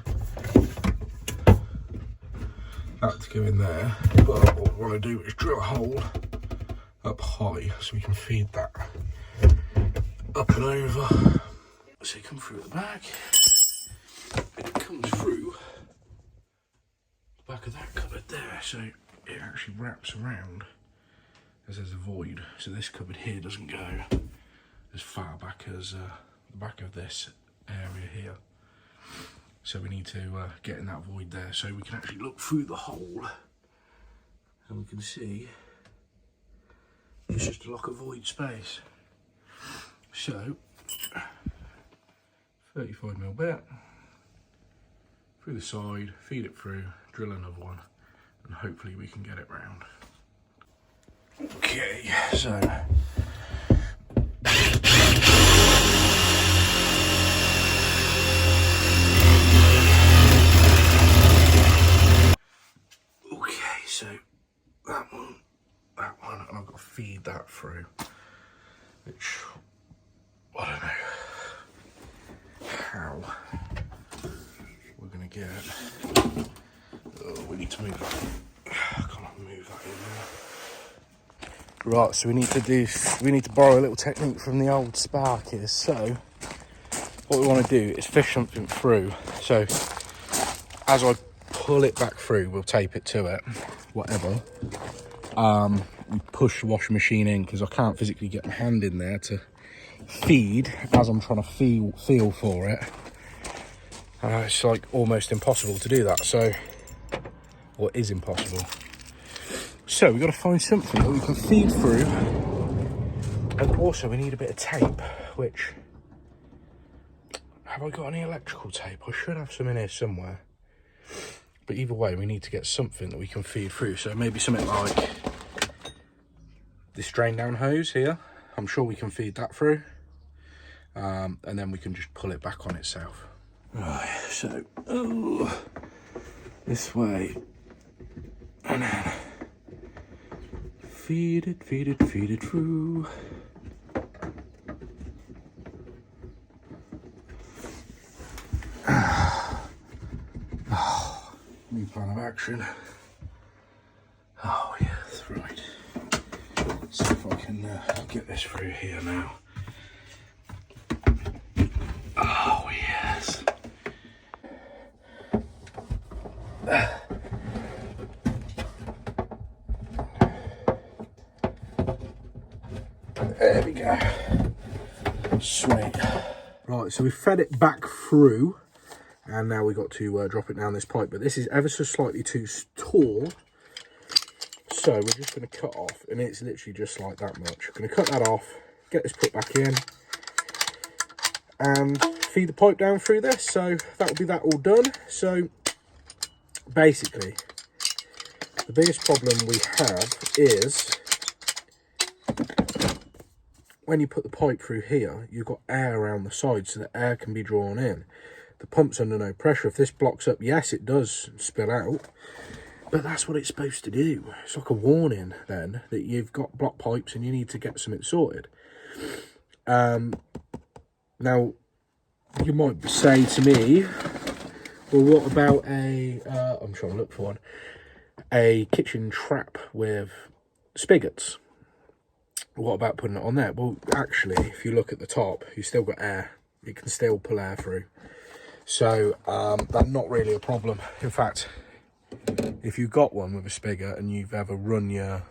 that to go in there, but what we want to do is drill a hole up high so we can feed that up and over. So you come through at the back, and it comes through the back of that cupboard there, so it actually wraps around as there's a void. So this cupboard here doesn't go as far back as the back of this area here. So we need to get in that void there so we can actually look through the hole and we can see it's just like a void space. So 35mm bit through the side, feed it through, drill another one, and hopefully we can get it round. Okay, so so that one, and I've got to feed that through, which I don't know how we're going to get. Oh, we need to move that. I can't move that in there. Right, so we need to borrow a little technique from the old Sparkies. So what we want to do is fish something through. So as I pull it back through, we'll tape it to it, whatever. We push the washing machine in because I can't physically get my hand in there to feed as I'm trying to feel for it. It's like almost impossible to do that. So, or it is impossible. So we've got to find something that we can feed through, and also we need a bit of tape. Which, have I got any electrical tape? I should have some in here somewhere. But either way, we need to get something that we can feed through. So maybe something like this drain down hose here. I'm sure we can feed that through. And then we can just pull it back on itself. Right, so this way. And then feed it through. New plan of action. Oh yes, right. See if I can get this through here now. Oh yes. There we go. Sweet. Right, so we fed it back through. And now we've got to drop it down this pipe. But this is ever so slightly too tall. So we're just going to cut off. And it's literally just like that much. We're going to cut that off. Get this put back in. And feed the pipe down through this. So that will be that all done. So basically, the biggest problem we have is when you put the pipe through here, you've got air around the side so the air can be drawn in. The pump's under no pressure. If this blocks up, yes, it does spill out, but that's what it's supposed to do. It's like a warning then that you've got blocked pipes and you need to get something sorted. Now, you might say to me, well, what about I'm trying to look for one, a kitchen trap with spigots? What about putting it on there? Well, actually, if you look at the top, you've still got air it can still pull air through. So that's not really a problem. In fact, if you've got one with a spigot and you've ever run your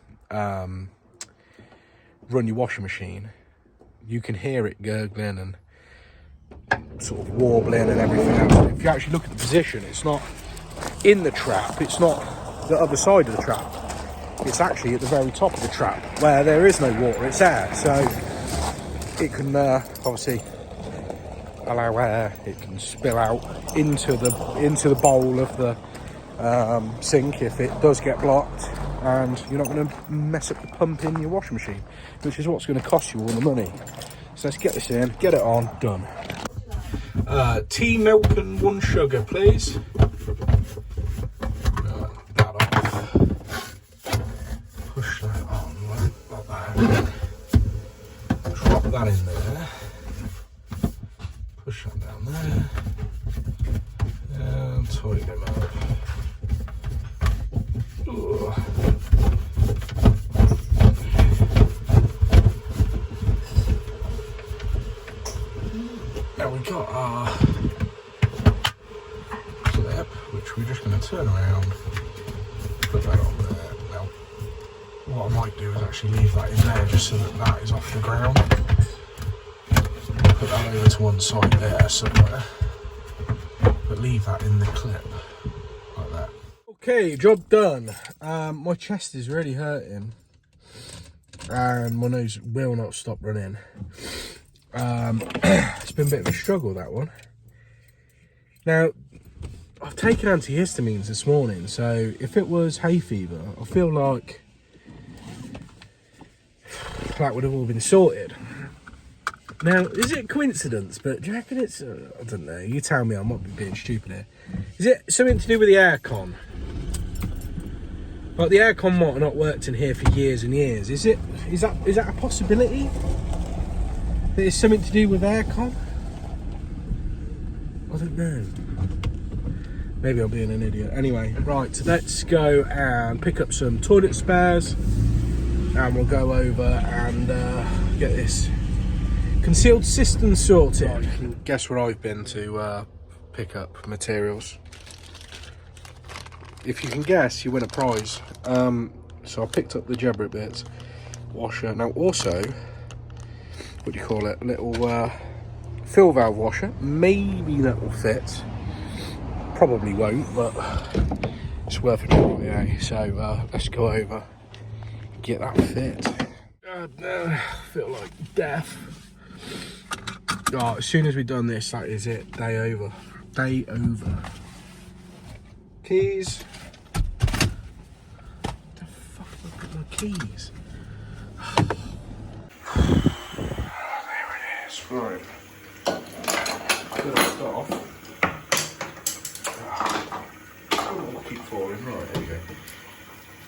washing machine, you can hear it gurgling and sort of warbling and everything else. If you actually look at the position, it's not in the trap, it's not the other side of the trap, it's actually at the very top of the trap where there is no water, it's air. So it can obviously allow air, it can spill out into the bowl of the sink if it does get blocked, and you're not going to mess up the pump in your washing machine, which is what's going to cost you all the money. So let's get this in, get it on, done. Tea, milk and 1 sugar, please. That off. Push that on like that. Drop that in there. Push that down there. And tighten them up. Ugh. Now we've got our clip, which we're just going to turn around, put that on there. Now, what I might do is actually leave that in there just so that that is off the ground. Put that over to one side there somewhere, but leave that in the clip, like that. Okay, job done. My chest is really hurting, and my nose will not stop running. It's been a bit of a struggle, that one. Now, I've taken antihistamines this morning, so if it was hay fever, I feel like that would have all been sorted. Now, is it coincidence, but do you reckon it's, I don't know, you tell me, I might be being stupid here. Is it something to do with the aircon? Like, the aircon might have not worked in here for years and years. Is that a possibility? That it's something to do with aircon? I don't know. Maybe I'm being an idiot. Anyway, right, so let's go and pick up some toilet spares, and we'll go over and get this concealed cistern sorted. Right, guess where I've been to pick up materials. If you can guess, you win a prize. So I picked up the Jebra bits, washer. Now also, what do you call it? Little fill valve washer. Maybe that will fit. Probably won't, but it's worth a try, yeah. So let's go over, get that fit. God, no, I feel like death. Oh, as soon as we've done this, that is it. Day over. Day over. Keys. What the fuck have I got my keys? There it is. Right. First off. Oh, I keep falling. Right, there we go.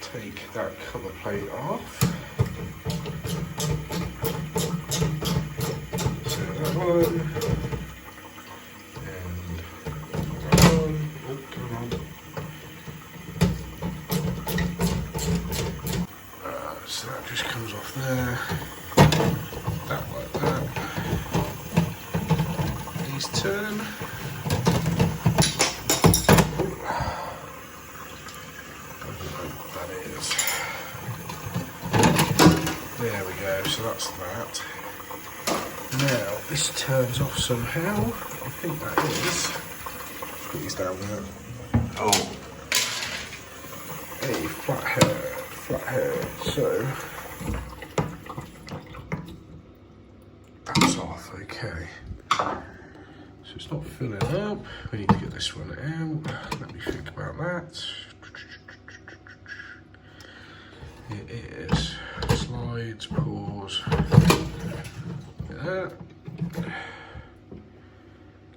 Take that cover plate off. So that one. And that one. Oh, come on. So that just comes off there. That like that. These turn. There we go, so that's that. Now, this turns off somehow. I think that is. Put these down there. Oh. Hey, flat hair. So, that's off, okay. So it's not filling up. We need to get this one out. Let me think about that. It is. Slides, pause. Get that.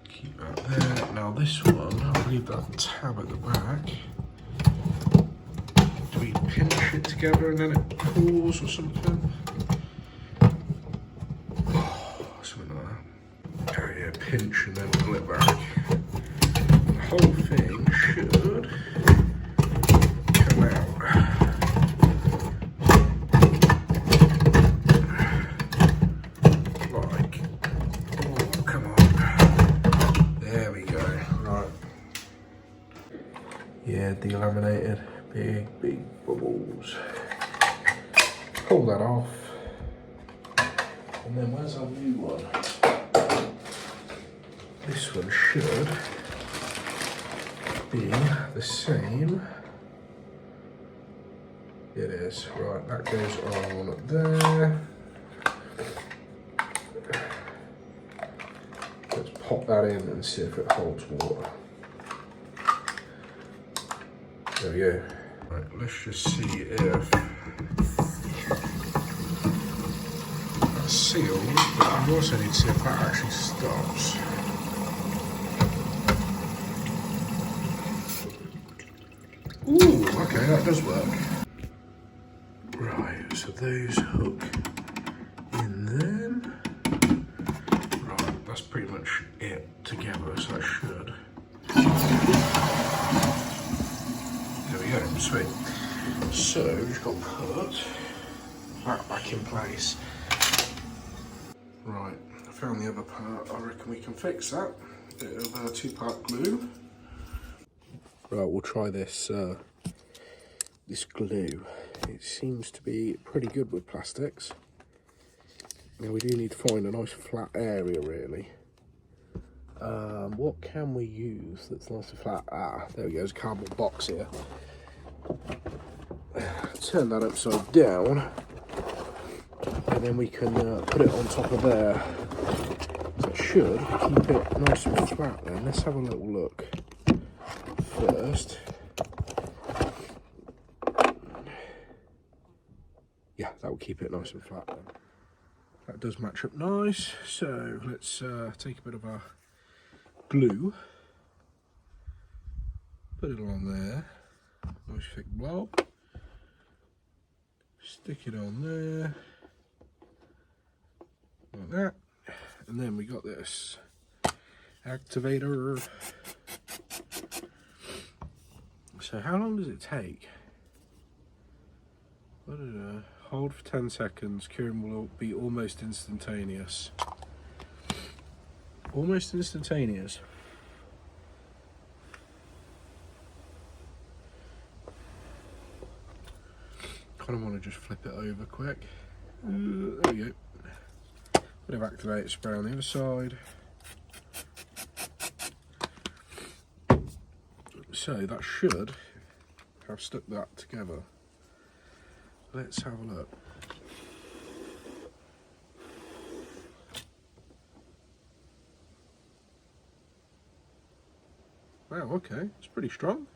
Keep that there. Now this one, I'll leave that tab at the back. Do we pinch it together and then it pulls or something? Oh, something like that. Oh yeah, pinch and then pull it back. The whole thing should come out. Like, oh, come on. Right. Yeah, delaminated. Big bubbles. Pull that off. And then where's our new one? This one should be the same. It is. Right, that goes on there. Let's pop that in and see if it holds water. There we go. Right, let's just see if that's sealed, but we also need to see if that actually stops. Ooh, okay, that does work. Right, so those hook in then. Right, that's pretty much it together, so that should. There we go, sweet. So, we've got to put that back in place. Right, I found the other part. I reckon we can fix that. Bit of two-part glue. Right, we'll try this this glue. It seems to be pretty good with plastics. Now we do need to find a nice flat area, really. What can we use that's nice and flat? Ah, there we go, there's a cardboard box here. Turn that upside down, and then we can put it on top of there. That should keep it nice and flat then. Let's have a little look first. Yeah, that will keep it nice and flat then. That does match up nice. So let's take a bit of our glue, put it along there, nice thick blob, stick it on there, like that, and then we got this activator. So how long does it take? Hold for 10 seconds, curing will be almost instantaneous. Almost instantaneous. Kind of want to just flip it over quick. There we go. Bit of activator spray on the other side. So that should have stuck that together. Let's have a look. Wow, okay, it's pretty strong.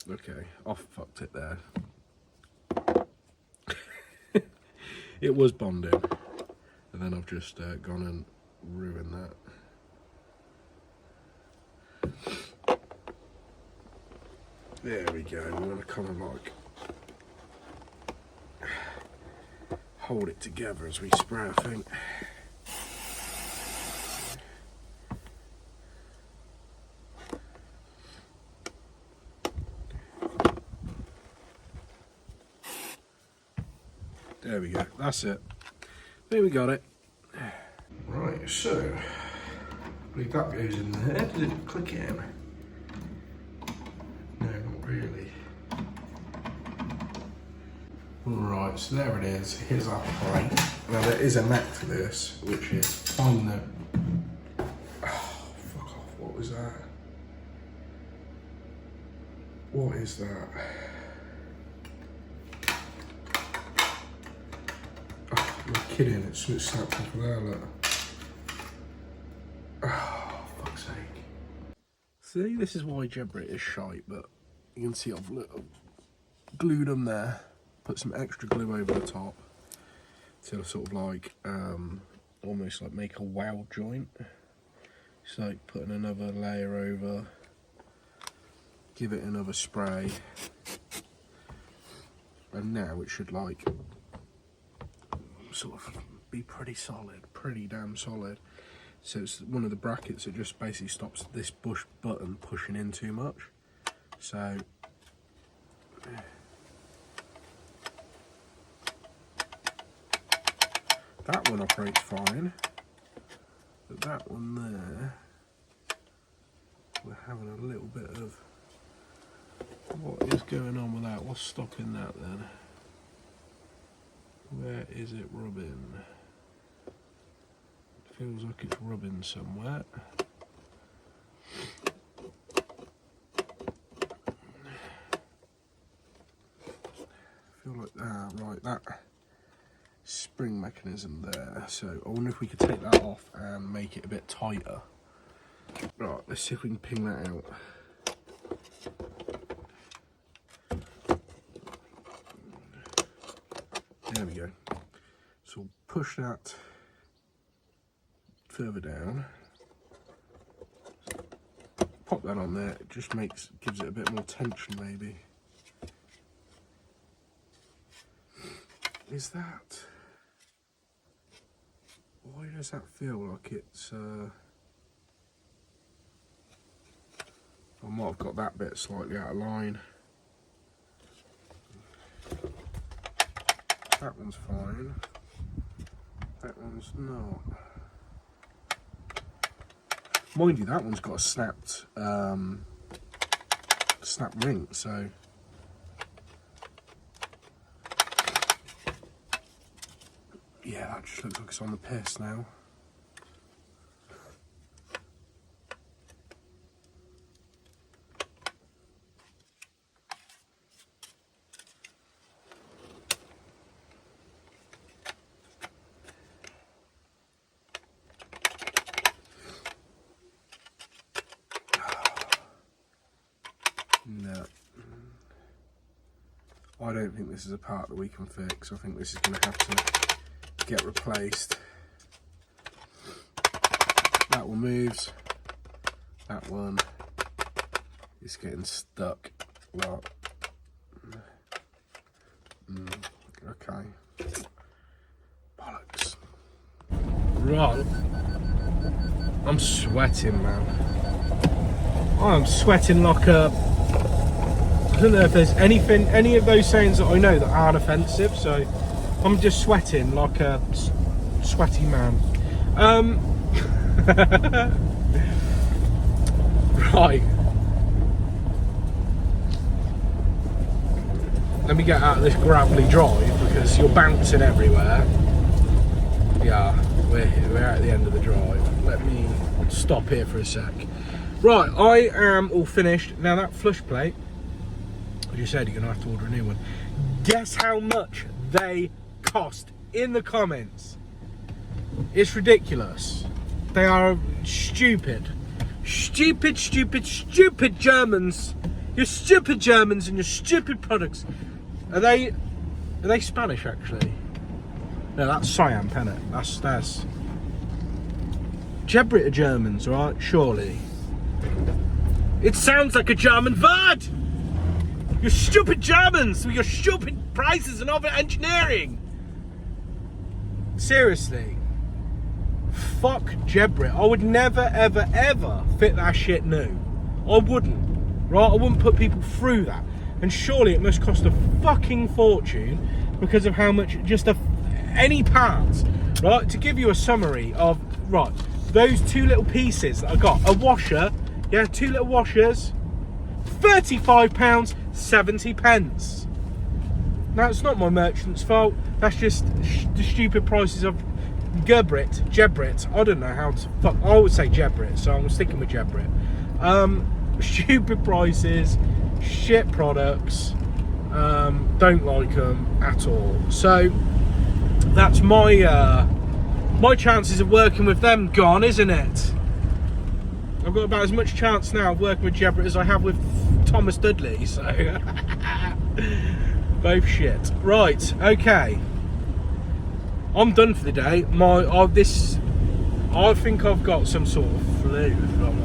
Okay, I fucked it there. It was bonding, and then I've just gone and ruined that. There we go. We want to kind of like hold it together as we spray, I think. There we go, that's it. There we got it. Right, so I believe that goes in there. Did it click in? No, not really. Right, so there it is. Here's our plate. Now there is a knack to this, which is find the... Oh, fuck off, what was that? What is that? Oh, you're kidding, it's snapped off of there, look. Oh, fuck's sake. See, this is why Jebrit is shite, but you can see I've glued them there. Put some extra glue over the top to sort of like, almost like make a weld joint. Just like putting another layer over, give it another spray, and now it should like sort of be pretty solid, pretty damn solid. So it's one of the brackets that just basically stops this push button pushing in too much. So That one operates fine, but that one there, we're having a little bit of, what is going on with that? What's stopping that then? Where is it rubbing? Feels like it's rubbing somewhere. Feel like that, right, that spring mechanism there. So I wonder if we could take that off and make it a bit tighter. Right, let's see if we can ping that out. There we go. So we'll push that further down. Pop that on there. It just gives it a bit more tension, maybe. Is that? Why does that feel like it's? I might have got that bit slightly out of line. That one's fine. That one's not. Mind you, that one's got a snapped ring, so yeah, that just looks like it's on the piss now. No, I don't think this is a part that we can fix. I think this is going to have to get replaced. That one moves. That one is getting stuck. Well, okay. Bollocks. Right. I'm sweating, man. I'm sweating like a... I don't know if there's any of those sayings that I know that aren't offensive, so I'm just sweating like a sweaty man. Right. Let me get out of this gravelly drive because you're bouncing everywhere. Yeah, we're at the end of the drive. Let me stop here for a sec. Right, I am all finished. Now that flush plate, as you said, you're going to have to order a new one. Guess how much they cost in the comments? It's ridiculous. They are stupid. Stupid, stupid, stupid Germans. You're stupid Germans and your stupid products. Are they Spanish actually? No, that's Siam, innit? That's Gebrit are Germans, right? Surely. It sounds like a German word! You stupid Germans with your stupid prices and over engineering! Seriously. Fuck Gebrit. I would never, ever, ever fit that shit new. I wouldn't. Right? I wouldn't put people through that. And surely it must cost a fucking fortune because of how much just any parts. Right? To give you a summary of, right, those two little pieces that I got. A washer. Yeah, two little washers. £35, 70 pence. Now, it's not my merchant's fault. That's just the stupid prices of Gebrit. I don't know how to fuck. I would say Gebrit, so I'm sticking with Gebrit. Stupid prices, shit products. Don't like them at all. So that's my my chances of working with them gone, isn't it? I've got about as much chance now of working with Gebrit as I have with Thomas Dudley, so both shit. Right, okay. I'm done for the day. I think I've got some sort of flu, if I'm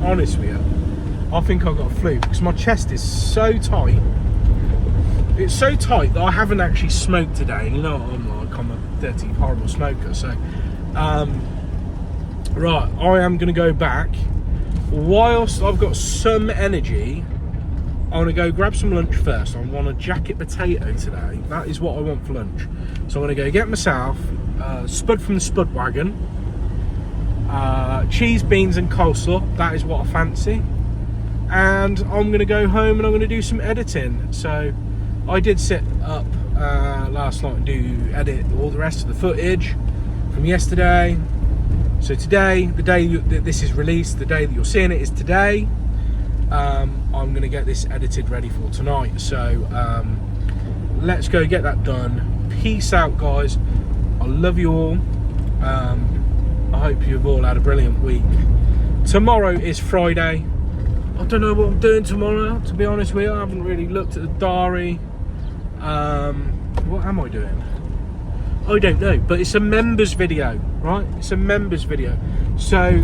honest with you. I think I've got a flu because my chest is so tight. It's so tight that I haven't actually smoked today. And you know what I'm like, I'm a dirty, horrible smoker. So, right, I am going to go back. Whilst I've got some energy, I want to go grab some lunch first. I want a jacket potato today. That is what I want for lunch. So I'm going to go get myself spud from the spud wagon, cheese, beans and coleslaw. That is what I fancy. And I'm going to go home and I'm going to do some editing. So I did sit up last night and edit all the rest of the footage from yesterday. So today, the day that this is released, the day that you're seeing it is today. I'm going to get this edited ready for tonight. So let's go get that done. Peace out, guys. I love you all. I hope you've all had a brilliant week. Tomorrow is Friday. I don't know what I'm doing tomorrow, to be honest with you. I haven't really looked at the diary. What am I doing? I don't know, but it's a members video, right? It's a members video. So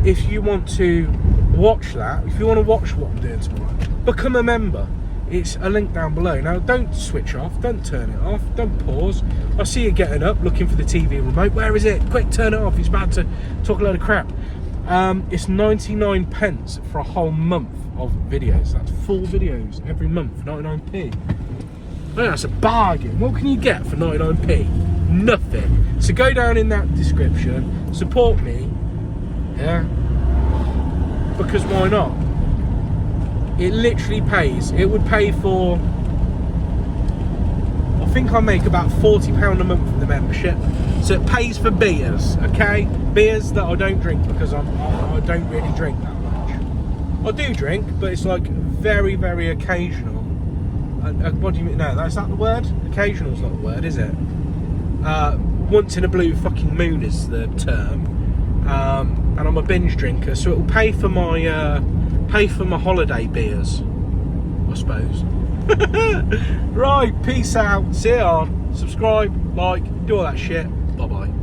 if you want to watch that, if you want to watch what I'm doing tomorrow, become a member. It's a link down below. Now, don't switch off, don't turn it off, don't pause. I see you getting up, looking for the TV remote. Where is it? Quick, turn it off. He's about to talk a load of crap. It's 99 pence for a whole month of videos. That's full videos every month, 99p. Oh, that's a bargain. What can you get for 99p? Nothing. So go down in that description, support me, yeah? Because why not? It literally pays. It would pay for, I think I make about £40 a month for the membership. So it pays for beers, okay? Beers that I don't drink because I don't really drink that much. I do drink, but it's like very, very occasional. What do you mean? No, that's not the word? Occasional's not the word, is it? Once in a blue fucking moon is the term. And I'm a binge drinker, so it will pay for my holiday beers, I suppose. Right, peace out. See you on. Subscribe, like, do all that shit. Bye bye.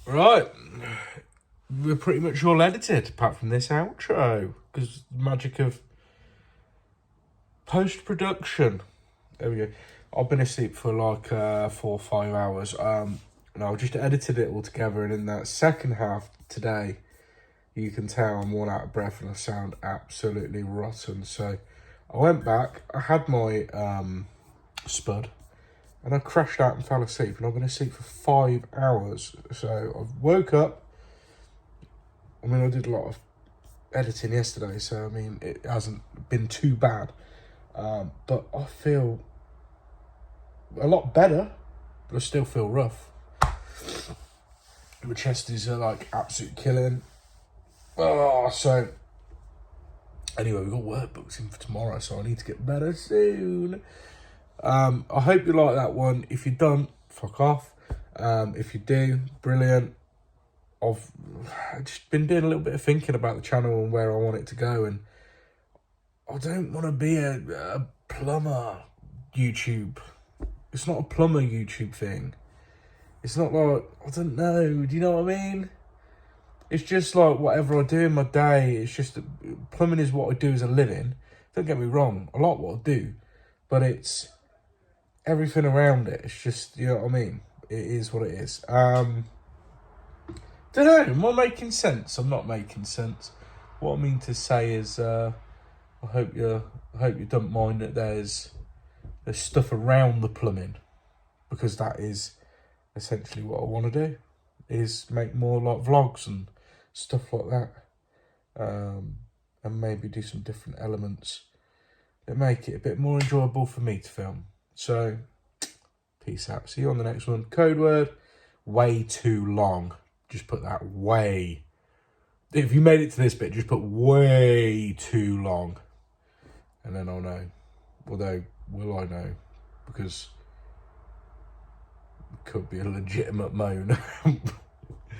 Right, we're pretty much all edited apart from this outro, because the magic of post-production. There we go. I've been asleep for like 4 or 5 hours. And I just edited it all together, and in that second half today, you can tell I'm all out of breath and I sound absolutely rotten. So I went back, I had my spud, and I crashed out and fell asleep, and I've been asleep for 5 hours. So I woke up. I mean, I did a lot of editing yesterday, so I mean, it hasn't been too bad. But I feel a lot better, but I still feel rough. My chest is like absolute killing. Oh, so anyway, we've got work booked in for tomorrow, so I need to get better soon. I hope you like that one. If you don't, fuck off. If you do, brilliant. I've just been doing a little bit of thinking about the channel and where I want it to go, and I don't want to be a plumber YouTube. It's not a plumber YouTube thing. It's not like, I don't know, do you know what I mean? It's just like whatever I do in my day. It's just, plumbing is what I do as a living. Don't get me wrong, I like what I do, but it's everything around it. It's just, you know what I mean? It is what it is. Don't know, am I making sense? I'm not making sense. What I mean to say is, I hope you don't mind that there's stuff around the plumbing, because that is essentially what I want to do, is make more like vlogs and stuff like that, and maybe do some different elements that make it a bit more enjoyable for me to film. So peace out, see you on the next one. Code word, way too long. Just put that way. If you made it to this bit, just put way too long, and then I'll know. Although, will I know? Because it could be a legitimate moan.